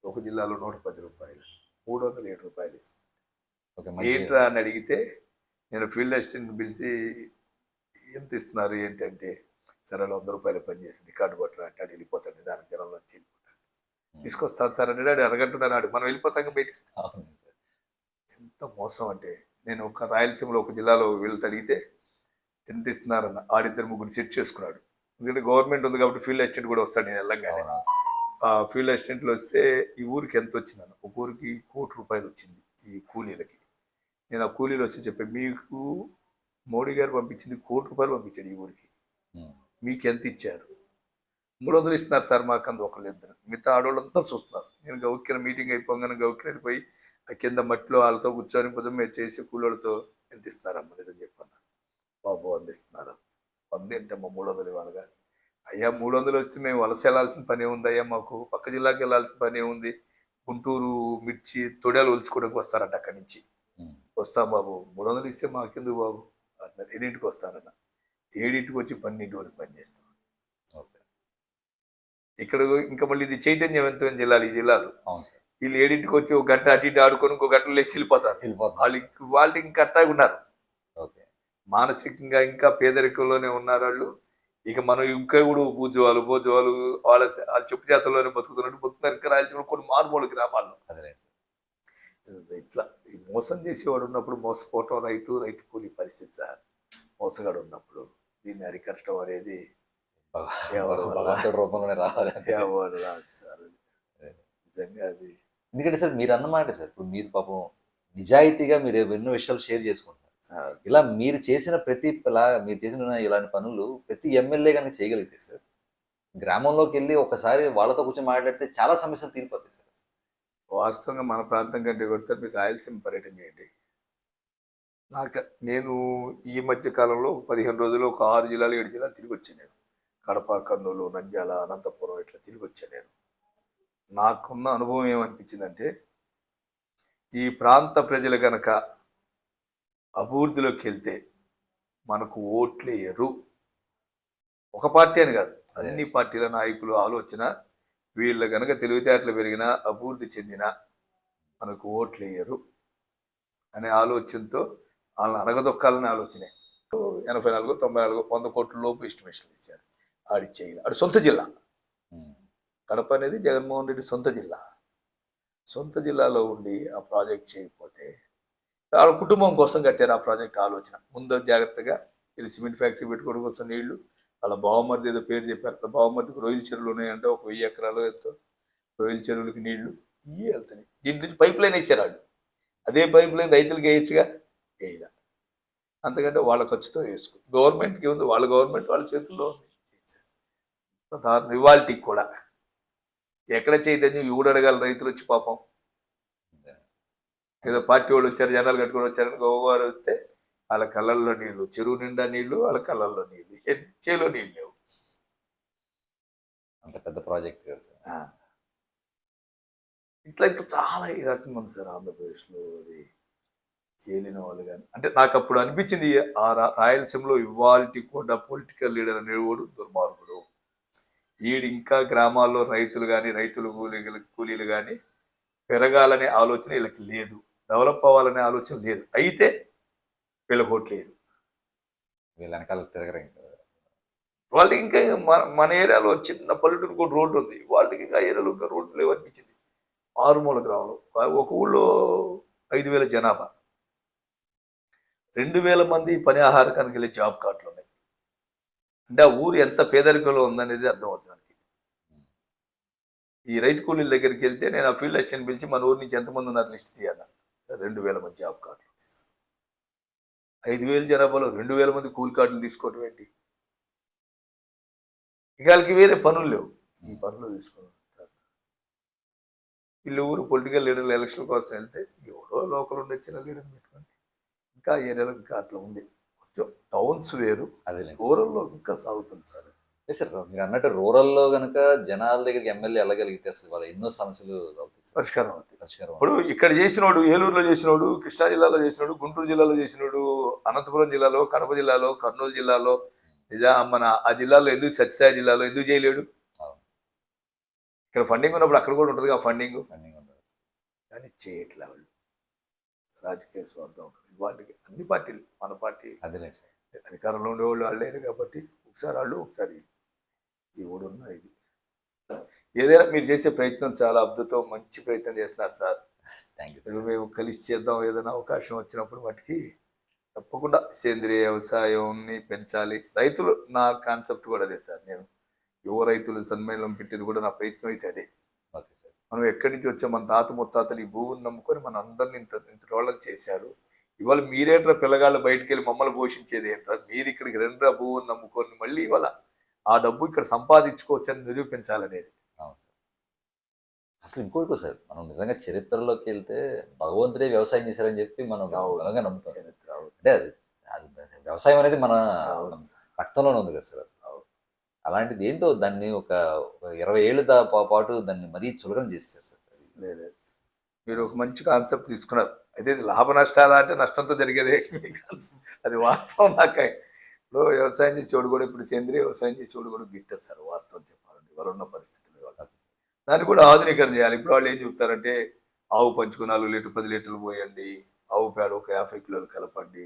[SPEAKER 1] ఒక జిల్లాలో 110 రూపాయలు, 307 రూపాయలు ఇస్తున్నారు. ఏంట్రా అని అడిగితే నేను ఫీల్డ్ అసిస్టెంట్ పిలిచి ఎంత ఇస్తున్నారు ఏంటంటే, సరే 100 రూపాయలు పని చేసి రికార్డు పట్టరా అంటే అటు వెళ్ళిపోతాడు, దాని జనంలో వెళ్ళిపోతాడు. తీసుకొస్తాను సార్ అంటే అరగంటున్నాడు, మనం వెళ్ళిపోతాం బయటికి. ఎంత మోసం అంటే, నేను ఒక రాయలసీమలో ఒక జిల్లాలో వీళ్ళతో అడిగితే ఎంత ఇస్తున్నారన్న, ఆడిద్దరు ముగ్గురు సెట్ చేసుకున్నాడు. ఎందుకంటే గవర్నమెంట్ ఉంది కాబట్టి ఫీల్డ్ అసిస్టెంట్ కూడా వస్తాడు. నేను వెళ్ళంగానే ఆ ఫీల్డ్ అసిస్టెంట్లు వస్తే ఈ ఊరికి ఎంత వచ్చిందన్న, ఒక ఊరికి 1 కోటి రూపాయలు వచ్చింది ఈ కూలీలకి. నేను ఆ కూలీలు వచ్చి చెప్పాను, మీకు మోడీ గారు పంపించింది 1 కోటి రూపాయలు పంపించాడు ఈ ఊరికి, మీకు ఎంత ఇచ్చారు? 300 ఇస్తున్నారు సార్ మాకు, అందు ఒకళ్ళు ఇద్దరు, మిగతా ఆడవాళ్ళంతా చూస్తున్నారు. నేను గౌక్కిన మీటింగ్ అయిపోగానే గౌక్కిన వెళ్ళిపోయి ఆ కింద మట్టిలో వాళ్ళతో కూర్చొని పొద్దున్న చేసి కూలీలతో ఎంత ఇస్తున్నారమ్మ నిజం చెప్పన్నా, బాబు 100 ఇస్తున్నారు. 100 ఏంటమ్మా 300 ఇవ్వాలి కానీ. అయ్యా 300 వచ్చి మేము వలస వెళ్ళాల్సిన పని ఉంది అయ్యా, మాకు పక్క జిల్లాకి వెళ్ళాల్సిన పని ఉంది, గుంటూరు మిర్చి తొడలు ఒలుచుకోవడానికి వస్తారంట అక్కడి నుంచి. వస్తాం బాబు, 300 ఇస్తే మాకెందుకు బాబు అన్నారు. ఎన్నింటికి వస్తారన్న, 7ంటికి వచ్చి 12 వరకు పనిచేస్తాం.
[SPEAKER 2] ఓకే.
[SPEAKER 1] ఇక్కడ ఇంకా మళ్ళీ ఇది చైతన్యవంతమైన జిల్లాలు ఈ జిల్లాలు.
[SPEAKER 2] అవును సార్.
[SPEAKER 1] వీళ్ళు 7ంటికి వచ్చి ఒక గంట అటు ఇటు ఆడుకొని ఇంకో గంటలో లేచి వెళ్ళిపోతారు.
[SPEAKER 2] వెళ్ళిపోతున్నారు సార్.
[SPEAKER 1] వాళ్ళు ఇంకా అట్టాగా ఉన్నారు.
[SPEAKER 2] ఓకే.
[SPEAKER 1] మానసికంగా ఇంకా పేదరికంలోనే ఉన్నారు వాళ్ళు. ఇక మనం ఇంకా కూడా భోజవాళ్ళు వాళ్ళ వాళ్ళ చెప్పు చేతల్లోనే బతుకుతున్నట్టు బతుకుతున్నారు. ఇంకా రాయలసీమలో కొన్ని మారుమూల గ్రామాల్లో.
[SPEAKER 2] అదేలేండి సార్.
[SPEAKER 1] ఇట్లా ఈ మోసం చేసేవాడు ఉన్నప్పుడు మోసపోవటం రైతు కూలి పరిస్థితి సార్. మోసగాడు ఉన్నప్పుడు దీన్ని అరికట్టడం అనేది ఎవరి వల్ల
[SPEAKER 2] భగవంతుడి రూపంలోనే రావాలి.
[SPEAKER 1] ఎవరు రాదు సార్. అది నిజంగా అది
[SPEAKER 2] ఎందుకంటే సార్ మీరు అన్నమాట సార్, ఇప్పుడు మీరు పాపం నిజాయితీగా మీరు ఎన్నో విషయాలు షేర్ చేసుకుంటారు.
[SPEAKER 1] ఆ,
[SPEAKER 2] ఇలా మీరు చేసిన మీరు చేసిన ఇలాంటి పనులు ప్రతి ఎమ్మెల్యే కనుక చేయగలిగితే సార్, గ్రామంలోకి వెళ్ళి ఒకసారి వాళ్ళతో కూర్చొని మాట్లాడితే చాలా సమస్యలు తీరిపోతాయి సార్.
[SPEAKER 1] వాస్తవంగా మన ప్రాంతం కంటే కూడా సార్ మీకు రాయలసీమ పర్యటన చేయండి. నేను ఈ మధ్య కాలంలో 15 రోజులు ఒక 6 జిల్లాలు 7 జిల్లాలు తిరిగి వచ్చాను నేను. కడప, కర్నూలు, నంద్యాల, అనంతపురం ఇట్లా తిరిగి వచ్చాను నేను. నాకున్న అనుభవం ఏమనిపించిందంటే ఈ ప్రాంత ప్రజలు గనక అభివృద్ధిలోకి వెళ్తే మనకు ఓట్లేయరు. ఒక పార్టీ అని కాదు, అన్ని పార్టీల నాయకులు ఆలోచన వీళ్ళ గనక తెలివితేటలు పెరిగినా అభివృద్ధి చెందినా మనకు ఓట్లేయరు అనే ఆలోచనతో వాళ్ళని అనగదొక్కాలనే ఆలోచనే. 84, 94, 100 కోట్ల లోపు ఎస్టిమేషన్లు ఇచ్చారు. ఆడిచ్చేయాలి. ఆడి సొంత జిల్లా కడప అనేది జగన్మోహన్ రెడ్డి సొంత జిల్లా. సొంత జిల్లాలో ఉండి ఆ ప్రాజెక్ట్ చేయకపోతే వాళ్ళ కుటుంబం కోసం కట్టారు ఆ ప్రాజెక్ట్ ఆలోచన. ముందు జాగ్రత్తగా ఇది సిమెంట్ ఫ్యాక్టరీ పెట్టుకోవడం కోసం నీళ్లు, వాళ్ళ బావమరిది ఏదో పేరు చెప్పారు. వాళ్ళ బావమరిదికి రొయ్యల చెరువులు ఉన్నాయంటే ఒక 1000 ఎకరాలు ఎంతో రొయ్యల చెరువులకి నీళ్లు ఇవి వెళ్తాయి. దీని నుంచి పైప్ లైన్ వేసారు వాళ్ళు. అదే పైప్ లైన్ రైతులకి వేయచ్చుగా, వేయాల. అంతకంటే వాళ్ళ ఖర్చుతో వేసుకో. గవర్నమెంట్కి ఉంది, వాళ్ళ గవర్నమెంట్ వాళ్ళ చేతుల్లో ఉంది. ఇవాళకి కూడా ఎక్కడ చైతన్యం ఎవడు అడగాలి? రైతులు వచ్చి పాపం ఏదో పార్టీ వాళ్ళు వచ్చారు, జనాలు కట్టుకొని వచ్చారని గోవారు వస్తే వాళ్ళ కళ్ళల్లో నీళ్లు, చెరువు నిండా నీళ్లు, వాళ్ళ కళ్ళల్లో నీళ్లు, చేలో నీళ్ళు లేవు.
[SPEAKER 2] అంత పెద్ద ప్రాజెక్ట్ కదా సార్.
[SPEAKER 1] ఇట్లా ఇంకా చాలా ఈ రకంగా ఉంది సార్ ఆంధ్రప్రదేశ్లో. అది ఏలిన వాళ్ళు కానీ అంటే నాకు అప్పుడు అనిపించింది ఆ రాయలసీమలో ఇవాల్టి కూడా పొలిటికల్ లీడర్ అనేవాడు దుర్మార్గుడు. ఈడు ఇంకా గ్రామాల్లో రైతులు కానీ కూలీలు కానీ పెరగాలనే ఆలోచన వీళ్ళకి లేదు, డెవలప్ అవ్వాలనే ఆలోచన లేదు. అయితే వీళ్ళకి ఓట్లేదు.
[SPEAKER 2] వీళ్ళ వెనకాల తిరగరు ఇంకా.
[SPEAKER 1] వాళ్ళకి ఇంకా మన ఏరియాలో చిన్న పల్లెటూరు కూడా రోడ్డు ఉంది, వాళ్ళకి ఇంకా ఏరియాలో ఇంకా రోడ్డు లేవు అనిపించింది. మారుమూల గ్రామంలో ఒక ఊళ్ళో 5000 జనాభా, 2000 మంది పని ఆహారకానికి వెళ్ళే జాబ్ కార్డులు ఉన్నాయి. అంటే ఆ ఊరు ఎంత పేదరికంలో ఉందనేది అర్థమవుతుంది మనకి. ఈ రైతు కూలీల దగ్గరికి వెళ్తే నేను ఆ ఫీల్డ్ అసిస్టెంట్ పిలిచి మన ఊరి నుంచి ఎంతమంది ఉన్నారు లిస్ట్ తీయాలి. 2000 మంది జాబ్ కార్డులు ఉన్నాయి సార్. 5000 జనాభాలో 2000 మంది కూలి కార్డులు తీసుకోవటం ఏంటి? ఇక వాళ్ళకి వేరే పనులు లేవు, ఈ పనులు తీసుకున్నారు. వీళ్ళు ఊరు పొలిటికల్ లీడర్లు ఎలక్షన్ కోసం వెళ్తే ఎవడో లోకల్ ఉండే చిన్న లీడర్ పెట్టుకోండి. ఇంకా ఏరియాలో ఇంకా అట్లా ఉంది. కొంచెం టౌన్స్ వేరు,
[SPEAKER 2] అదే
[SPEAKER 1] రూరల్లో ఇంకా సాగుతుంది సార్.
[SPEAKER 2] సార్ మీరు అన్నట్టు రూరల్లో కనుక జనాల దగ్గరికి ఎమ్మెల్యే వెళ్ళగలిగితే అసలు వాళ్ళ ఎన్నో సమస్యలు
[SPEAKER 1] పరిష్కారం అవుతుంది.
[SPEAKER 2] పరిష్కారం.
[SPEAKER 1] ఇప్పుడు ఇక్కడ చేసినోడు ఏలూరులో చేసినోడు, కృష్ణా జిల్లాలో చేసినోడు, గుంటూరు జిల్లాలో చేసినోడు, అనంతపురం జిల్లాలో, కడప జిల్లాలో, కర్నూలు జిల్లాలో, మన ఆ జిల్లాలో ఎందుకు సత్యసాయి జిల్లాలో ఎందుకు చేయలేడు? ఇక్కడ ఫండింగ్ ఉన్నప్పుడు అక్కడ కూడా ఉంటుంది కదా ఫండింగ్, కానీ చేయట్లే వాళ్ళు. రాజకీయ స్వార్థం ఉంటుంది వాళ్ళకి. అన్ని పార్టీలు, మన పార్టీ అధికారంలో ఉండేవాళ్ళు వాళ్ళు లేరు కాబట్టి ఒకసారి వాళ్ళు ఒకసారి ఈ ఊడున్న ఇది. ఏదైనా మీరు చేసే ప్రయత్నం చాలా అద్భుతం, మంచి ప్రయత్నం చేస్తున్నారు సార్. మేము కలిసి చేద్దాం ఏదైనా అవకాశం వచ్చినప్పుడు వాటికి. తప్పకుండా సేంద్రియ వ్యవసాయాన్ని పెంచాలి. రైతులు నా కాన్సెప్ట్ కూడా అదే సార్. నేను యువ రైతులు సమ్మేళనం పెట్టేది కూడా నా ప్రయత్నం అయితే అదే. మనం ఎక్కడి నుంచి వచ్చాం? మన తాత ముత్తాతలు ఈ భూమిని నమ్ముకొని మన అందరిని ఇంత వాళ్ళని చేశారు. ఇవాళ మీరేంట్రా పిల్లగాళ్ళు బయటికి వెళ్ళి మమ్మల్ని పోషించేది ఏంట్రా? మీరు ఇక్కడికి రెండ్రా భూమిని నమ్ముకొని మళ్ళీ ఇవాళ ఆ డబ్బు ఇక్కడ సంపాదించుకోవచ్చని నిరూపించాలనేది.
[SPEAKER 2] అసలు ఇంకోటి సార్, మనం నిజంగా చరిత్రలోకి వెళ్తే భగవంతుడే వ్యవసాయం చేశారని చెప్పి మనం బలంగా నమ్ముతాం. అంటే అది వ్యవసాయం అనేది మన రక్తంలోనే ఉంది కదా సార్. అలాంటిది ఏంటో దాన్ని ఒక 20 ఏళ్ళ పాటు దాన్ని మరీ చులకన చేస్తారు సార్.
[SPEAKER 1] లేదు, మీరు ఒక మంచి కాన్సెప్ట్ తీసుకున్నారు. అయితే లాభ నష్టాలు అంటే నష్టంతో జరిగేదే అది వాస్తవం. నాకు ఇప్పుడు వ్యవసాయం చేసేవాడు కూడా ఇప్పుడు సేంద్రియ వ్యవసాయం చేసేవాడు కూడా గిట్టదు సార్, వాస్తవం చెప్పాలంటే ఇవాళ ఉన్న పరిస్థితులు ఇవాళ. దాన్ని కూడా ఆధునీకరణ చేయాలి. ఇప్పుడు వాళ్ళు ఏం చెప్తారంటే ఆవు పంచుకు 4 లీటర్ 10 లీటర్లు పోయండి, ఆవు పేడ ఒక 50 కిలోలు కలపండి,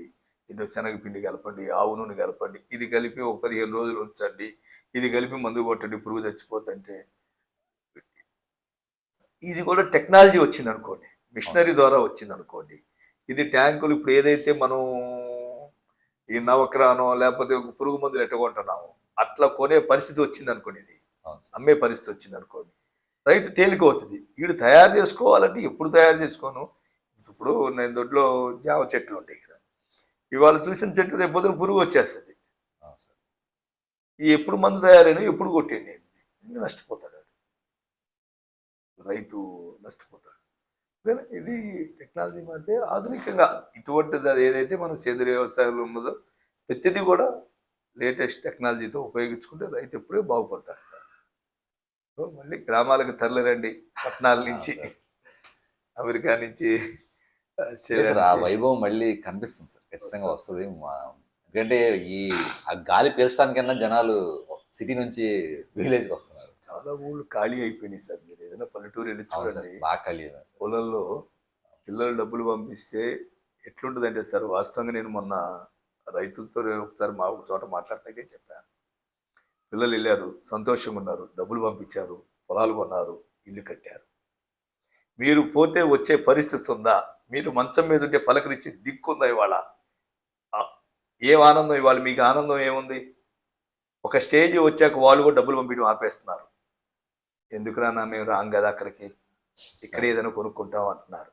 [SPEAKER 1] ఇంట్లో శనగపిండి కలపండి, ఆవు నూనె కలపండి, ఇది కలిపి ఒక 15 రోజులు ఉంచండి, ఇది కలిపి మందు కొట్టండి పురుగు చచ్చిపోతుంటే. ఇది కూడా టెక్నాలజీ వచ్చింది అనుకోండి, మిషనరీ ద్వారా వచ్చింది అనుకోండి. ఇది ట్యాంకులు ఇప్పుడు ఏదైతే మనం ఈ నవక్రానో లేకపోతే ఒక పురుగు మందులు ఎట్టగొంటున్నాము అట్లా కొనే పరిస్థితి వచ్చింది అనుకోండి, ఇది
[SPEAKER 2] అవును సార్.
[SPEAKER 1] అమ్మే పరిస్థితి వచ్చింది అనుకోండి, రైతు తేలిక అవుతుంది. వీడు తయారు చేసుకోవాలంటే ఎప్పుడు తయారు చేసుకోను. ఇప్పుడు నేను దొడ్లో జామ చెట్లు ఉంటాయి ఇక్కడ, ఇవాళ చూసిన చెట్టు రేపు పొద్దున పురుగు వచ్చేస్తుంది.
[SPEAKER 2] అవును సార్.
[SPEAKER 1] ఈ ఎప్పుడు మందు తయారైనా ఎప్పుడు కొట్టేయండి, నష్టపోతాడు వాడు. రైతు నష్టపోతాడు. కానీ ఇది టెక్నాలజీ మారితే ఆధునికంగా ఇటువంటిది అది ఏదైతే మనం సేంద్రియ వ్యవసాయంలో ఉన్నదో ప్రతిదీ కూడా లేటెస్ట్ టెక్నాలజీతో ఉపయోగించుకుంటే రైతు ఎప్పుడే బాగుపడతాడు సార్. సో మళ్ళీ గ్రామాలకు తరలిరండి, పట్టణాల నుంచి, అమెరికా నుంచి, ఆస్ట్రేలియా
[SPEAKER 2] సార్ ఆ
[SPEAKER 1] నుంచి.
[SPEAKER 2] వైభవం మళ్ళీ కనిపిస్తుంది సార్, ఖచ్చితంగా వస్తుంది. ఎందుకంటే ఈ ఆ గాలి పీల్చడానికన్నా జనాలు సిటీ నుంచి విలేజ్కి వస్తున్నారు.
[SPEAKER 1] చాలా ఊళ్ళు ఖాళీ అయిపోయినాయి సార్. మీరు ఏదైనా పల్లెటూరు వెళ్ళి
[SPEAKER 2] అవును సార్,
[SPEAKER 1] చూడండి,
[SPEAKER 2] బాగా ఖాళీ అయిపోయింది సార్.
[SPEAKER 1] పొలంలో పిల్లలు డబ్బులు పంపిస్తే ఎట్లుంటుందంటే సార్, వాస్తవంగా నేను మొన్న రైతులతో నేను ఒకసారి మా ఒక చోట మాట్లాడితే చెప్పాను. పిల్లలు వెళ్ళారు, సంతోషంగా ఉన్నారు, డబ్బులు పంపించారు, పొలాలు కొన్నారు, ఇల్లు కట్టారు. మీరు పోతే వచ్చే పరిస్థితి ఉందా? మీరు మంచం మీద ఉంటే పలకరించి దిక్కుందా ఇవాళ? ఆ, ఏం ఆనందం ఇవాళ? మీకు ఆనందం ఏముంది? ఒక స్టేజ్ వచ్చాక వాళ్ళు కూడా డబ్బులు పంపించడం ఆపేస్తున్నారు. ఎందుకురా మేము రాం కదా అక్కడికి, ఇక్కడ ఏదైనా కొనుక్కుంటాం అంటున్నారు.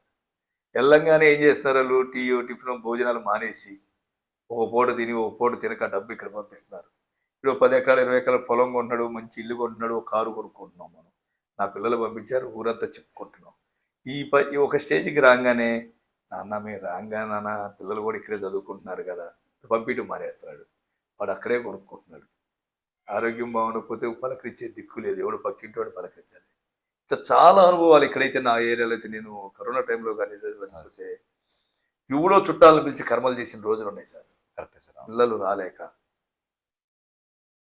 [SPEAKER 1] తెలంగాణ ఏం చేస్తున్నారు వాళ్ళు? టీ టిఫిన్ భోజనాలు మానేసి ఒక పూట తిని ఒక పూట తినక డబ్బు ఇక్కడ పంపిస్తున్నారు. ఇప్పుడు 10 ఎకరాలు 20 ఎకరాల పొలం కొంటున్నాడు, మంచి ఇల్లు కొంటున్నాడు, ఒక కారు కొనుక్కుంటున్నాం మనం. నా పిల్లలు పంపించారు, ఊరంతా చెప్పుకుంటున్నాం. ఈ ఒక స్టేజ్కి రాగానే నాన్న మేము రాగా నాన్న పిల్లలు కూడా ఇక్కడే చదువుకుంటున్నారు కదా, పంపించడం మానేస్తున్నాడు. వాడు అక్కడే కొనుక్కుంటున్నాడు. ఆరోగ్యం బాగుండకపోతే పలకరించే దిక్కు లేదు, ఎవడు పక్కింటి వాడు పలకరించాలి. ఇట్లా చాలా అనుభవాలు ఇక్కడైతే నా ఏరియాలో అయితే నేను కరోనా టైంలో కానీ లేకపోతే ఎవడో చుట్టాలను పిలిచి కర్మలు చేసిన రోజులు ఉన్నాయి సార్.
[SPEAKER 2] కరెక్టే సార్. అవును.
[SPEAKER 1] పిల్లలు రాలేక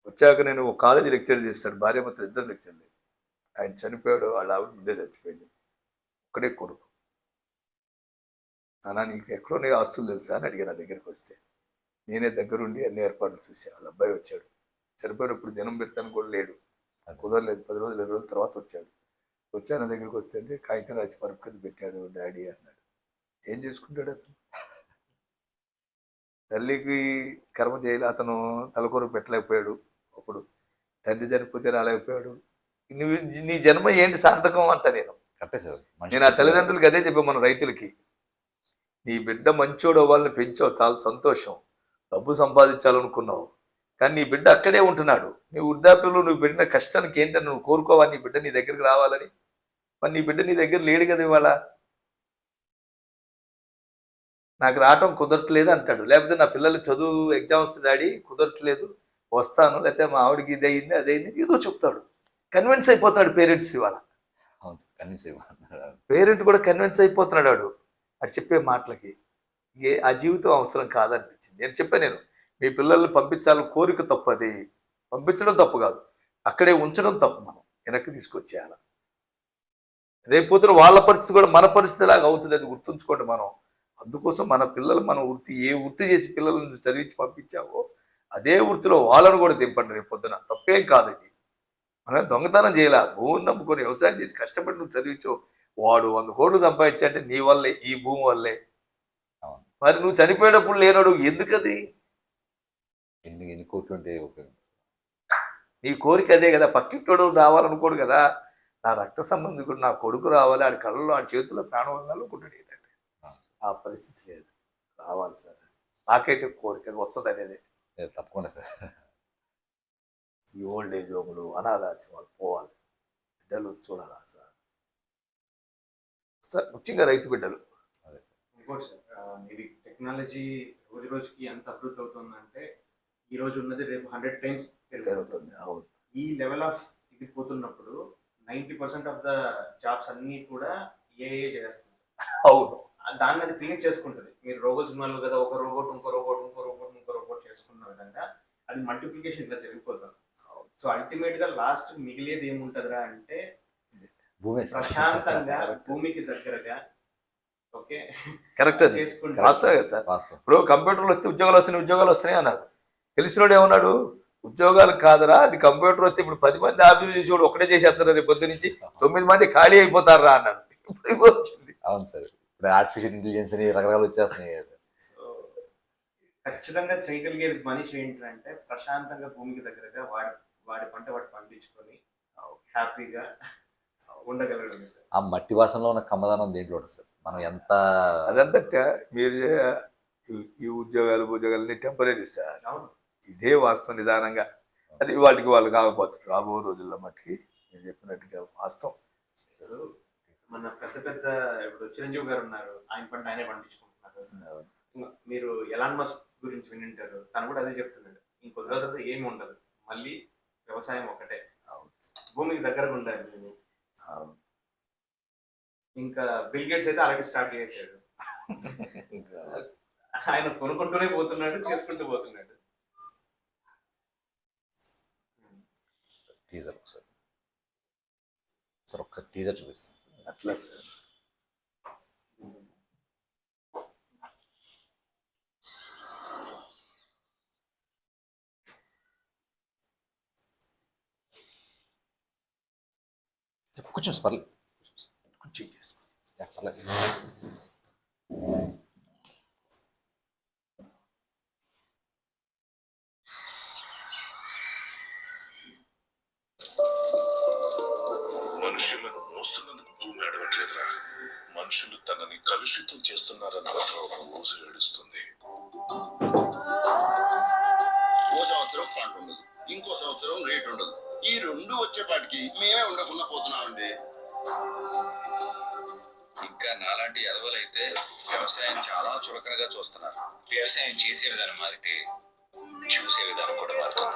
[SPEAKER 1] వచ్చాక నేను ఒక కాలేజీ లెక్చర్ చేస్తాడు, భార్య మాత్రం ఇద్దరు లెక్చర్లు. ఆయన చనిపోయాడు, వాళ్ళ ఆవిడ ముందే చచ్చిపోయింది, ఒక్కడే కొడుకు. నాన్న నీకు ఎక్కడో ఆస్తులు తెలుసా అని అడిగాను నా దగ్గరికి వస్తే. నేనే దగ్గరుండి అన్ని ఏర్పాట్లు చూసాను. వాళ్ళ అబ్బాయి వచ్చాడు, చనిపోయినప్పుడు దినం పెడతాను కూడా లేడు, కుదరలేదు. 10 రోజులు 20 రోజుల తర్వాత వచ్చాడు. వచ్చాను దగ్గరికి వస్తే అంటే కాగితం రాసి పరుపు కింద పెట్టాడు డాడీ అన్నాడు. ఏం చేసుకుంటాడు అతను? తల్లికి కర్మ చేయాలి, అతను తలకూర పెట్టలేకపోయాడు. అప్పుడు తండ్రి చనిపోతే రాలేకపోయాడు. నువ్వు నీ జన్మ ఏంటి సార్థకం అంట నేను.
[SPEAKER 2] కరెక్టే సార్.
[SPEAKER 1] నేను ఆ తల్లిదండ్రులకి అదే చెప్పాను, మన రైతులకి. నీ బిడ్డ మంచోడు వాళ్ళని పెంచావు, చాలా సంతోషం, డబ్బు సంపాదించాలనుకున్నావు, కానీ నీ బిడ్డ అక్కడే ఉంటున్నాడు. నీ వృద్ధాప్యంలో నువ్వు పెట్టిన కష్టానికి ఏంటని నువ్వు కోరుకోవాలి నీ బిడ్డ నీ దగ్గరికి రావాలని. మరి నీ బిడ్డ నీ దగ్గర లేడు కదా ఇవాళ. నాకు రావటం కుదరట్లేదు అంటాడు, లేకపోతే నా పిల్లలు చదువు ఎగ్జామ్స్ డాడీ కుదరట్లేదు వస్తాను, లేకపోతే మా ఆవిడకి ఇది అయింది అదైంది ఏదో చెప్తాడు. కన్విన్స్ అయిపోతాడు పేరెంట్స్ ఇవాళ.
[SPEAKER 2] అవును సార్, కనీసం ఏమన్నారు.
[SPEAKER 1] పేరెంట్ కూడా కన్విన్స్ అయిపోతున్నాడు వాడు అది చెప్పే మాటలకి. ఆ జీవితం అవసరం కాదనిపించింది. నేను చెప్పాను, నేను మీ పిల్లల్ని పంపించాలని కోరిక తప్పది, పంపించడం తప్పు కాదు, అక్కడే ఉంచడం తప్పు. మనం వెనక్కి తీసుకొచ్చేయాలి. రేపొద్దున వాళ్ళ పరిస్థితి కూడా మన పరిస్థితి లాగా అవుతుంది, అది గుర్తుంచుకోండి మనం. అందుకోసం మన పిల్లలు మన వృత్తి ఏ వృత్తి చేసి పిల్లలను చదివించి పంపించావో అదే వృత్తిలో వాళ్ళను కూడా దింపండి రేపొద్దున. తప్పేం కాదు ఇది. మనం దొంగతనం చేయాల, భూమిని నమ్ముకొని వ్యవసాయం చేసి కష్టపడి నువ్వు చదివించో, వాడు 100 కోట్లు సంపాదించంటే నీ వల్లే, ఈ భూమి వల్లే.
[SPEAKER 2] అవును.
[SPEAKER 1] మరి నువ్వు చనిపోయేటప్పుడు లేనాడు ఎందుకది?
[SPEAKER 2] ఎన్ని కోట్లు ఉంటే ఉపయోగం సార్.
[SPEAKER 1] నీ కోరిక అదే కదా, పక్కింటోడు రావాలనుకోడు కదా. నా రక్త సంబంధికుడు నా కొడుకు రావాలి, ఆడి కళ్ళలో ఆడి చేతుల్లో ప్రాణం వదలాలనుకుంటాడు ఏదంటే.
[SPEAKER 2] అవును సార్.
[SPEAKER 1] ఆ పరిస్థితి లేదు, రావాలి సార్. నాకైతే కోరిక వస్తుంది అనేది.
[SPEAKER 2] లేదు, తప్పకుండా సార్.
[SPEAKER 1] ఈ ఓల్డ్ ఏజ్ హోమ్లు అనాథాశ్రమాలు పోవాలి, బిడ్డలు చూడాలా సార్. సార్ ముఖ్యంగా రైతు బిడ్డలు.
[SPEAKER 2] అదే సార్.
[SPEAKER 3] ఇంకోటి సార్, ఇది టెక్నాలజీ రోజు రోజుకి ఎంత అభివృద్ధి అవుతుందంటే ఈ రోజు ఉన్నది రేపు 100 times పెరుగుతుంది.
[SPEAKER 1] పెరుగుతుంది. అవును.
[SPEAKER 3] ఈ లెవెల్ ఆఫ్ ఇది పోతున్నప్పుడు 90% ఆఫ్ ద జాబ్స్ అన్ని కూడా ఏఏ చేస్తుంది.
[SPEAKER 1] అవును.
[SPEAKER 3] దాన్ని అది క్రియేట్ చేసుకుంటుంది. మీరు రోబోట్ సినిమాలు కదా, ఒక రోబోట్ ఇంకో రోబోట్ ఇంకో రోబోట్ ఇంకో రోబోట్ తెలుసుకున్న విధంగా అది మల్టిప్లికేషన్ ఇట్లా జరిగిపోతుంది. సో అల్టిమేట్ గా లాస్ట్ మిగిలేది ఏముంటదిరా అంటే
[SPEAKER 2] భూమే సార్.
[SPEAKER 3] ప్రశాంతంగా భూమికి దగ్గరగా ఓకే
[SPEAKER 1] కరెక్ట్ అది
[SPEAKER 3] చేసుకుంటే
[SPEAKER 1] వాస్తవే కదా సార్.
[SPEAKER 2] వాస్తవం.
[SPEAKER 1] ఇప్పుడు కంప్యూటర్లు వస్తే ఉద్యోగాలు వస్తున్నాయి అన్నారు. తెలిసినోడు ఏమన్నాడు, ఉద్యోగాలు కాదరా అది కంప్యూటర్ వస్తే ఇప్పుడు 10 మంది ఆఫీసులు చేసేవాడు ఒకటే చేసేస్తారు, రేపు పొద్దు నుంచి 9 మంది ఖాళీ అయిపోతారా అన్నాడు. ఇప్పుడు ఇవి వచ్చింది.
[SPEAKER 2] అవును సార్, ఇప్పుడు ఆర్టిఫిషియల్ ఇంటెలిజెన్స్ అని రకరకాలు వచ్చేస్తున్నాయి కదా సార్.
[SPEAKER 3] సో ఖచ్చితంగా చేయగలిగేది మనిషి ఏంటంటే ప్రశాంతంగా భూమికి దగ్గరగా వాడి పంట వాడు పండించుకొని హ్యాపీగా ఉండగలగడం సార్.
[SPEAKER 2] ఆ మట్టి వాసనలో ఉన్న కమ్మదనం దేంట్లో ఉంటుంది సార్. మనం ఎంత
[SPEAKER 1] అదంతా మీరు ఈ ఉద్యోగాలన్నీ టెంపరీ సార్.
[SPEAKER 3] అవును.
[SPEAKER 1] ఇదే వాస్తవం నిదానంగా అది వాటికి వాళ్ళు కాకపోతారు రాబో రోజుల్లో మట్టికి మీరు చెప్పినట్టుగా వాస్తవం.
[SPEAKER 3] ఇప్పుడు మన పెద్ద ఇప్పుడు చిరంజీవి గారు ఉన్నారు, ఆయన పంట ఆయనే పండించుకుంటున్నారు. మీరు ఎలాన్ మస్క్ గురించి వినింటారు, తను కూడా అదే చెప్తున్నాడు, ఇంకొద్ది రోజుల తర్వాత ఏమి ఉండదు, మళ్ళీ వ్యవసాయం ఒకటే, భూమికి దగ్గరగా ఉండాలి నేను. ఇంకా బిల్ గేట్స్ అయితే అలాగే స్టార్ట్ చేసాడు. ఆయన కొనుక్కుంటూనే పోతున్నాడు, చేసుకుంటూ పోతున్నాడు.
[SPEAKER 2] టీజర్ ఒకసారి టీజర్ చూపిస్తాను సార్.
[SPEAKER 1] అట్లా సార్.
[SPEAKER 2] కూర్చోండి సార్, పర్లేదు.
[SPEAKER 1] కొంచెం
[SPEAKER 2] యా, పర్లేదు సార్.
[SPEAKER 4] మనుషులను మోస్తున్నందుకు భూమి అడగట్లేదురా, మనుషులు తనని కలుషితం చేస్తున్నారని మాత్రం ఒక రోజు ఏడుస్తుంది.
[SPEAKER 5] ఓ సంవత్సరం పంట ఉండదు, ఇంకో సంవత్సరం రేట్ ఉండదు. ఈ రెండు వచ్చేపాటికి మేమే ఉండకుండా పోతున్నామండి.
[SPEAKER 6] ఇంకా నాలాంటి ఎదవలైతే వ్యవసాయం చాలా చులకనగా చూస్తున్నారు. వ్యవసాయం చేసే విధానం మారితే చూసే విధానం కూడా మారుతుంది.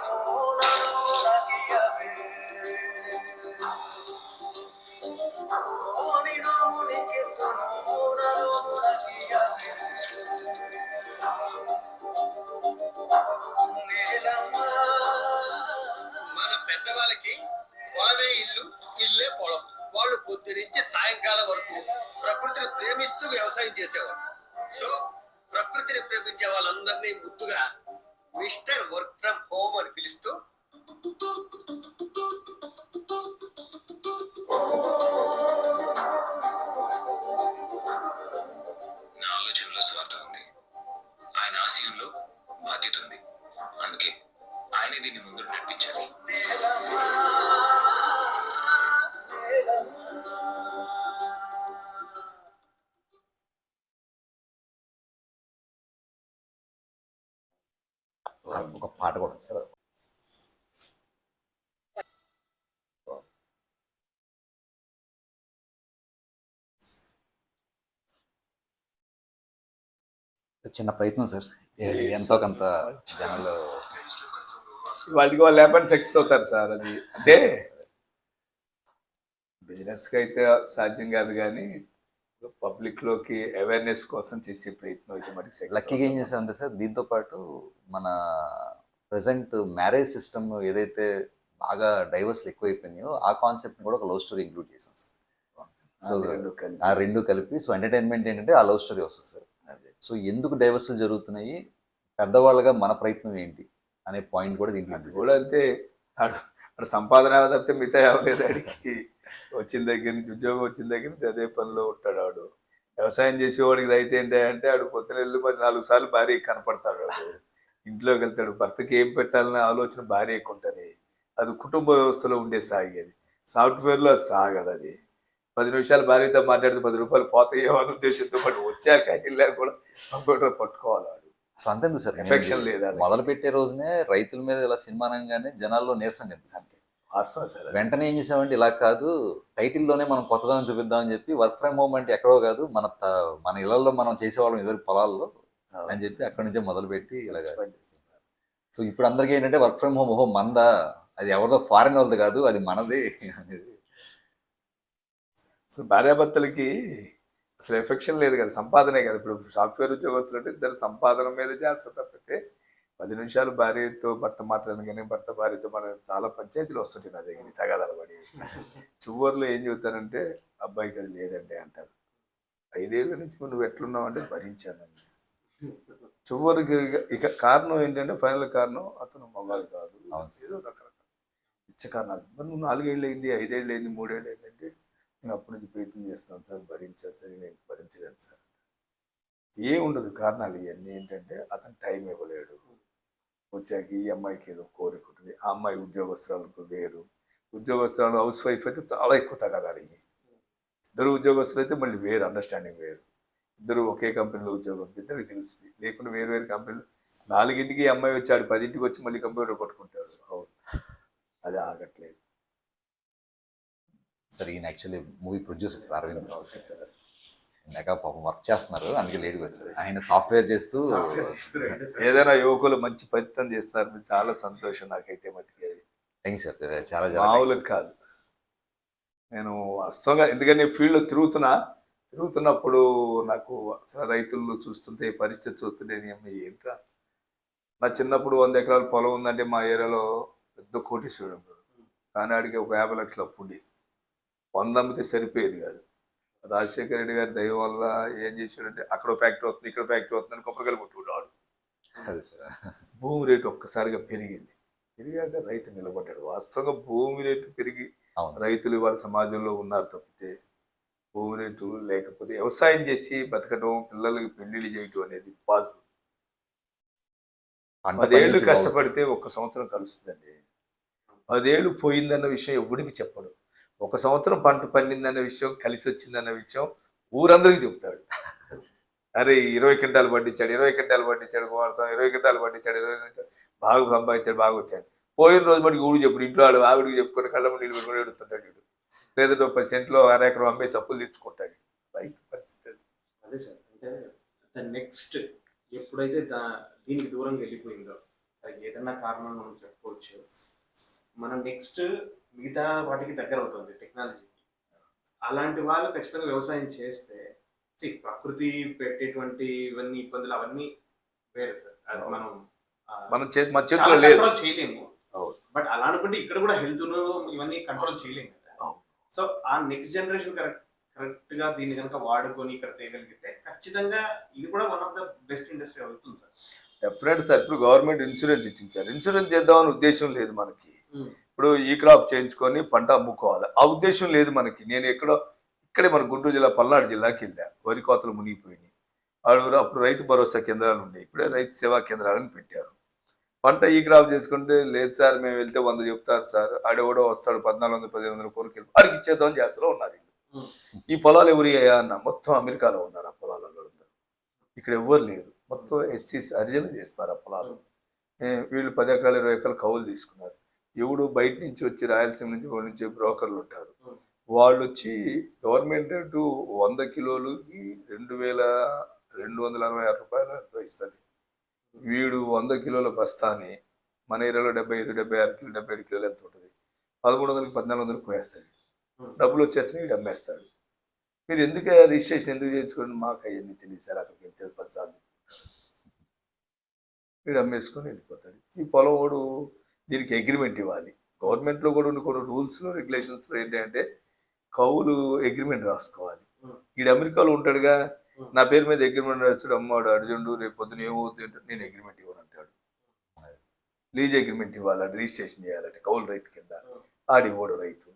[SPEAKER 7] మన పెద్దవాళ్ళకి పొలమే ఇల్లు, ఇల్లే పొలం. వాళ్ళు పొద్దు నుంచి సాయంకాలం వరకు ప్రకృతిని ప్రేమిస్తూ వ్యవసాయం చేసేవాళ్ళు. సో ప్రకృతిని ప్రేమించే వాళ్ళందరినీ ముద్దుగా మిస్టర్ వర్క్ ఫ్రమ్ హోమ్ అని పిలుస్తూ
[SPEAKER 6] నా ఆలోచనలో స్వార్థం ఉంది, ఆయన ఆశయంలో బాధ్యత ఉంది. అందుకే ఆయనే దీన్ని ముందు నడిపించాలి.
[SPEAKER 2] ఒక పాట కూడా ఉంది సార్. చిన్న ప్రయత్నం సార్, ఎంతో కొంత జనాలు
[SPEAKER 1] వాళ్ళకి వాళ్ళు లేపని సక్సెస్ అవుతారు సార్. అది అంటే బిజినెస్కి అయితే సాధ్యం కాదు, కానీ పబ్లిక్లోకి అవేర్నెస్ కోసం చేసే ప్రయత్నం అయితే మరి
[SPEAKER 2] లక్కీగా ఏం చేశారంటే సార్, దీంతో పాటు మన ప్రజెంట్ మ్యారేజ్ సిస్టమ్ ఏదైతే బాగా డైవర్స్లు ఎక్కువైపోయినాయో ఆ కాన్సెప్ట్ని కూడా ఒక లవ్ స్టోరీ ఇంక్లూడ్ చేసాం సార్. సో ఆ రెండు కలిపి సో ఎంటర్టైన్మెంట్ ఏంటంటే ఆ లవ్ స్టోరీ వస్తుంది సార్. సో ఎందుకు డైవర్స్లు జరుగుతున్నాయి, పెద్దవాళ్ళగా మన ప్రయత్నం ఏంటి అనే పాయింట్ కూడా
[SPEAKER 1] అది
[SPEAKER 2] దీంట్లో
[SPEAKER 1] కూడా అంతే. ఆడు సంపాదన తప్పితే మిగతా అవ్వలేదు. ఆడికి వచ్చిన దగ్గర నుంచి ఉద్యోగం వచ్చిన దగ్గర నుంచి అదే పనిలో ఉంటాడు. ఆడు వ్యవసాయం చేసేవాడికి రైతు ఏంటి అంటే ఆడు పొద్దున వెళ్ళి 4 సార్లు భార్య కనపడతాడు. ఆడు ఇంట్లోకి వెళ్తాడు, భర్తకి ఏం పెట్టాలనే ఆలోచన భార్యకు ఉంటుంది. అది కుటుంబ వ్యవస్థలో ఉండే సాగేది. సాఫ్ట్వేర్లో అది సాగదు. అది 10 నిమిషాలు భార్యతో మాట్లాడితే 10 రూపాయలు పోతాయో అనే ఉద్దేశంతో పాటు వచ్చాక వెళ్ళాక కూడా కంప్యూటర్ పట్టుకోవాలి. ఆడు
[SPEAKER 2] అసలు అంతేందుకు సార్,
[SPEAKER 1] ఎఫెక్షన్ లేదా
[SPEAKER 2] మొదలు పెట్టే రోజునే రైతుల మీద ఇలా సినిమానంగానే జనాల్లో నీరసం కనిపిస్తుంది.
[SPEAKER 1] వాస్తవం సార్.
[SPEAKER 2] వెంటనే ఏం చేసామంటే ఇలా కాదు, టైటిల్లోనే మనం కొత్తదనం చూపిద్దామని చెప్పి వర్క్ ఫ్రమ్ హోమ్ అంటే ఎక్కడో కాదు, మన ఇళ్లలో మనం చేసేవాళ్ళం ఎదురు పొలాల్లో అని చెప్పి అక్కడి నుంచే మొదలుపెట్టి ఇలాగ. సో ఇప్పుడు అందరికీ ఏంటంటే వర్క్ ఫ్రమ్ హోమ్, ఓహో మందా, అది ఎవరిదో ఫారెన్ వాళ్ళది కాదు, అది మనది అనేది.
[SPEAKER 1] సో భార్యాభర్తలకి అసలు ఎఫెక్షన్ లేదు కదా, సంపాదనే కదా. ఇప్పుడు సాఫ్ట్వేర్ ఉద్యోగస్తులు అంటే ఇద్దరు సంపాదన మీద చేస్తారు తప్పితే 10 నిమిషాలు భార్యతో భర్త మాట్లాడను కానీ భర్త భార్యతో మన చాలా పంచాయతీలు వస్తుంటాయి నా దగ్గర తగాదాలు పడి. చివరిలో ఏం చెబుతానంటే అబ్బాయికి అది లేదండి అంటారు. 5 ఏళ్ల నుంచి నువ్వు ఎట్లున్నావు అంటే భరించానండి. చివరికి ఇక కారణం ఏంటంటే ఫైనల్ కారణం అతను మగాడు కాదు, ఏదో రకరకాల ఇచ్చ కారణాలు. మరి నువ్వు 4 ఏళ్ళు అయింది, 5 ఏళ్ళు అయింది, 3 ఏళ్ళు అయిందంటే నేను అప్పటి నుంచి ప్రయత్నం చేస్తాను సార్, భరించాను సార్, నేను భరించలేను సార్. ఏముండదు కారణాలు ఇవన్నీ ఏంటంటే అతను టైం ఇవ్వలేడు. వచ్చాక ఈ అమ్మాయికి ఏదో కోరిక ఉంటుంది, ఆ అమ్మాయి ఉద్యోగస్తురాలకు వేరు, ఉద్యోగస్తురాలు హౌస్ వైఫ్ అయితే చాలా ఎక్కువ తగాదాలు ఇవి. ఇద్దరు ఉద్యోగస్తులు అయితే మళ్ళీ వేరు, అండర్స్టాండింగ్ వేరు. ఇద్దరు ఒకే కంపెనీలో ఉద్యోగం, ఇద్దరికి తెలుస్తుంది. లేకుండా వేరు వేరు కంపెనీలు 4ంటికి అమ్మాయి వచ్చాడు, 10ంటికి వచ్చి మళ్ళీ కంప్యూటర్ పట్టుకుంటాడు. అవును, అది ఆగట్లేదు
[SPEAKER 2] సార్. ఈయన actually movie producer sir, Arvind sir. ఇందాక పాపం వర్క్ చేస్తున్నారు, అందుకే లేట్గా వచ్చారు. ఆయన సాఫ్ట్వేర్ చేస్తూ
[SPEAKER 1] ఏదైనా యువకులు మంచి ప్రయత్నం చేస్తున్నారు, మీకు చాలా సంతోషం నాకైతే. మట్టికి అది
[SPEAKER 2] థ్యాంక్ సార్, చాలా చాలా
[SPEAKER 1] మామూలుగా కాదు. నేను వాస్తవంగా ఎందుకంటే ఫీల్డ్లో తిరుగుతున్నప్పుడు నాకు అసలు రైతులు చూస్తుంటే పరిస్థితి చూస్తుంటే ఏంట్రా, నా చిన్నప్పుడు 100 ఎకరాల పొలం ఉందంటే మా ఏరియాలో పెద్ద కోటీశ్వరుడు, కానీ ఆడికి ఒక 50 లక్షల అప్పు ఉండేది. 100 అమ్మితే సరిపోయేది కాదు. రాజశేఖర రెడ్డి గారి దయ వల్ల ఏం చేశాడంటే అక్కడ ఫ్యాక్టరీ వస్తుంది, ఇక్కడ ఫ్యాక్టరీ వస్తుందని కొబ్బరికాయలు కొట్టుకున్నాడు. భూమి రేటు ఒక్కసారిగా పెరిగింది. పెరిగాక రైతు నిలబడ్డాడు. వాస్తవంగా భూమి రేటు పెరిగి రైతులు ఇవాళ సమాజంలో ఉన్నారు తప్పితే భూమి రేటు లేకపోతే వ్యవసాయం చేసి బతకడం, పిల్లలకి పెళ్లిళ్ళు చేయటం అనేది పాజిబుల్. 10 ఏళ్ళు కష్టపడితే 1 సంవత్సరం కలుస్తుందండి. 10 ఏళ్ళు పోయిందన్న విషయం ఎవరికి చెప్పడు. 1 సంవత్సరం పంట పండిందన్న విషయం, కలిసి వచ్చిందన్న విషయం ఊరందరికీ చెబుతాడు. అరే 20 క్వింటాలు పండించాడు, 20 క్వింటాలు పండించాడు, 20 క్వింటాలు పండించాడు, 20 క్వింటాలు బాగా సంపాదించాడు, బాగా వచ్చాడు. పోయిన రోజు మనకి ఊడు చెప్పుడు, ఇంట్లో వాడు ఆవిడికి చెప్పుకొని కళ్ళ నీళ్ళు పెట్టుకొని ఎడుతుంటాడు. వీడు లేదంటే 10 సెంట్లో 1 ఎకరం అమ్మేసి అప్పులు తెచ్చుకుంటాడు. రైతు పరిస్థితి అది.
[SPEAKER 3] అదే సార్, అంటే నెక్స్ట్ ఎప్పుడైతే దీనికి దూరంగా వెళ్ళిపోయిందో, ఏదన్నా కారణం మనం చెప్పుకోవచ్చు, మనం నెక్స్ట్ మిగతా వాటికి దగ్గర అవుతుంది టెక్నాలజీకి. అలాంటి వాళ్ళు ఖచ్చితంగా వ్యవసాయం చేస్తే ప్రకృతి పెట్టేటువంటి ఇవన్నీ ఇబ్బందులు అవన్నీ వేరే సార్. అది మనం
[SPEAKER 1] మన చేతిలో లేదు,
[SPEAKER 3] కంట్రోల్ చేయలేము. బట్ అలా అనుకుంటే ఇక్కడ కూడా హెల్త్ ఇవన్నీ కంట్రోల్ చేయలేము కదా. సో ఆ నెక్స్ట్ జనరేషన్ కరెక్ట్ గా దీన్ని కనుక వాడుకొని ఇక్కడ తేగలిగితే ఖచ్చితంగా ఇది కూడా one of the best industry అవుతుంది సార్.
[SPEAKER 1] Definite sir. ఇప్పుడు గవర్నమెంట్ ఇన్సూరెన్స్ ఇచ్చింది సార్. ఇన్సూరెన్స్ చేద్దామని ఉద్దేశం లేదు మనకి. ఇప్పుడు ఈ క్రాప్ చేయించుకొని పంట అమ్ముకోవాలి, ఆ ఉద్దేశం లేదు మనకి. నేను ఇక్కడే మన గుంటూరు జిల్లా పల్నాడు జిల్లాకి వెళ్ళా. వరి కోతలు మునిగిపోయినాయి. అప్పుడు రైతు భరోసా కేంద్రాలు ఉండే, ఇప్పుడే రైతు సేవా కేంద్రాలను పెట్టారు. పంట ఈ క్రాప్ చేసుకుంటే లేదు సార్, మేము వెళ్తే 100 చెప్తారు సార్, ఆడెవడో వస్తాడు 1400 1500 కొనుక్కెళ్ళి వాడికి ఇచ్చేద్దామని చేస్తూ ఉన్నారు. ఈ పొలాలు ఎవరు అయ్యా అన్న, మొత్తం అమెరికాలో ఉన్నారు ఆ పొలాలలో. ఇక్కడ ఎవ్వరు లేరు, మొత్తం ఎస్సీస్ హరిజనులు చేస్తున్నారు ఆ పొలాలు. వీళ్ళు 10 ఎకరాలు 20 ఎకరాలు కౌలు తీసుకున్నారు. ఎవడు బయట నుంచి వచ్చి రాయలసీమ నుంచి బ్రోకర్లు ఉంటారు, వాళ్ళు వచ్చి గవర్నమెంట్ 100 కిలోలకి 2266 రూపాయలు ఎంతో ఇస్తుంది. వీడు 100 కిలోల బస్తాని మన ఏరియాలో 75 76 కిలో 77 కిలోలు ఎంత ఉంటుంది, 1300 1400 పోయేస్తాడు. డబ్బులు వచ్చేస్తాయి, వీడు అమ్మేస్తాడు. మీరు ఎందుకు రిజిస్ట్రేషన్ ఎందుకు చేయించుకోండి, మాకు అవన్నీ తెలియదు సార్, అక్కడికి వెళ్తే 10 సార్లు వీడు అమ్మేసుకొని వెళ్ళిపోతాడు. ఈ పొలం వాడు దీనికి అగ్రిమెంట్ ఇవ్వాలి. గవర్నమెంట్లో కూడా కొన్ని రూల్స్లో రెగ్యులేషన్స్లో ఏంటంటే కౌలు అగ్రిమెంట్ రాసుకోవాలి. వీడు అమెరికాలో ఉంటాడుగా, నా పేరు మీద అగ్రిమెంట్ రాస్తాడు, అమ్మాడు అర్జునుడు రేపు పొద్దున ఏమవుతుంది అంటే నేను అగ్రిమెంట్ ఇవ్వను అంటాడు. లీజ్ అగ్రిమెంట్ ఇవ్వాలంటే రిజిస్ట్రేషన్ చేయాలంటే కౌలు రైతు కింద, ఆడివ్వడు రైతు.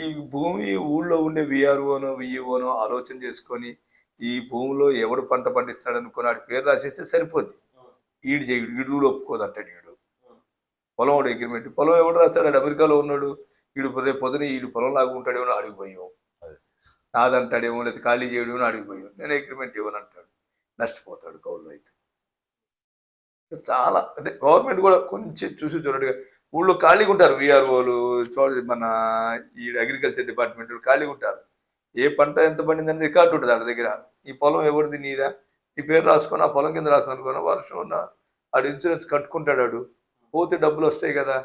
[SPEAKER 1] ఈ భూమి ఊళ్ళో ఉండే విఆర్ఓనో విఈఓనో ఆలోచన చేసుకొని ఈ భూమిలో ఎవడు పంట పండిస్తాడు అనుకుని ఆడి పేరు రాసేస్తే సరిపోద్ది. ఈడు చేయడు, ఈడు ఒప్పుకోదు అంటాడు. ఈడు పొలం వాడు అగ్రిమెంట్, పొలం ఎవడు రాస్తాడు, ఆడు అమెరికాలో ఉన్నాడు, ఈడు రేపు పొద్దున ఈడు పొలం లాగా ఉంటాడేమో అడిగిపోయాం, నాదంటాడేమో లేదా ఖాళీ చేయడమో అడిగిపోయాం, నేను అగ్రిమెంట్ ఇవ్వను అంటాడు. నష్టపోతాడు కౌలు రైతు. చాలా అంటే గవర్నమెంట్ కూడా కొంచెం చూసి చూడగా ఊళ్ళో ఖాళీగా ఉంటారు విఆర్ఓలు, మన ఈ అగ్రికల్చర్ డిపార్ట్మెంట్ ఖాళీగా ఉంటారు. ఏ పంట ఎంత పండిందని రికార్డు ఉంటుంది వాళ్ళ దగ్గర. ఈ పొలం ఎవరిది, నీదా, ఈ పేరు రాసుకొని ఆ పొలం కింద రాసుకొని అనుకున్నా వర్షం ఉన్న ఆడు ఇన్సూరెన్స్ కట్టుకుంటాడు. ఆడు పోతే డబ్బులు వస్తాయి కదా,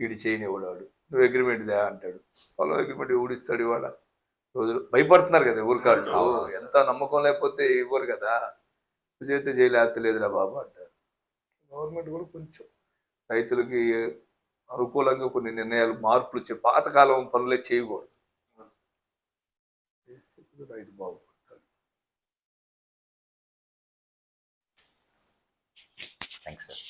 [SPEAKER 1] వీడు చేయనివాడు. వాడు నువ్వు అగ్రిమెంట్ దా అంటాడు. పొలం అగ్రిమెంట్ ఊడిస్తాడు. ఇవాళ రోజులు భయపడుతున్నారు కదా ఊరికాళ్ళు, ఎంత నమ్మకం లేకపోతే ఇవ్వరు కదా. చేస్తే చేయలేకపోతే లేదురా బాబు అంటారు. గవర్నమెంట్ కూడా కొంచెం రైతులకి అనుకూలంగా కొన్ని నిర్ణయాలు మార్పులు పాతకాలం పనులే చేయకూడదు. చేస్తే కొంచెం రైతు బాగుపడతాడు.
[SPEAKER 2] Thanks sir.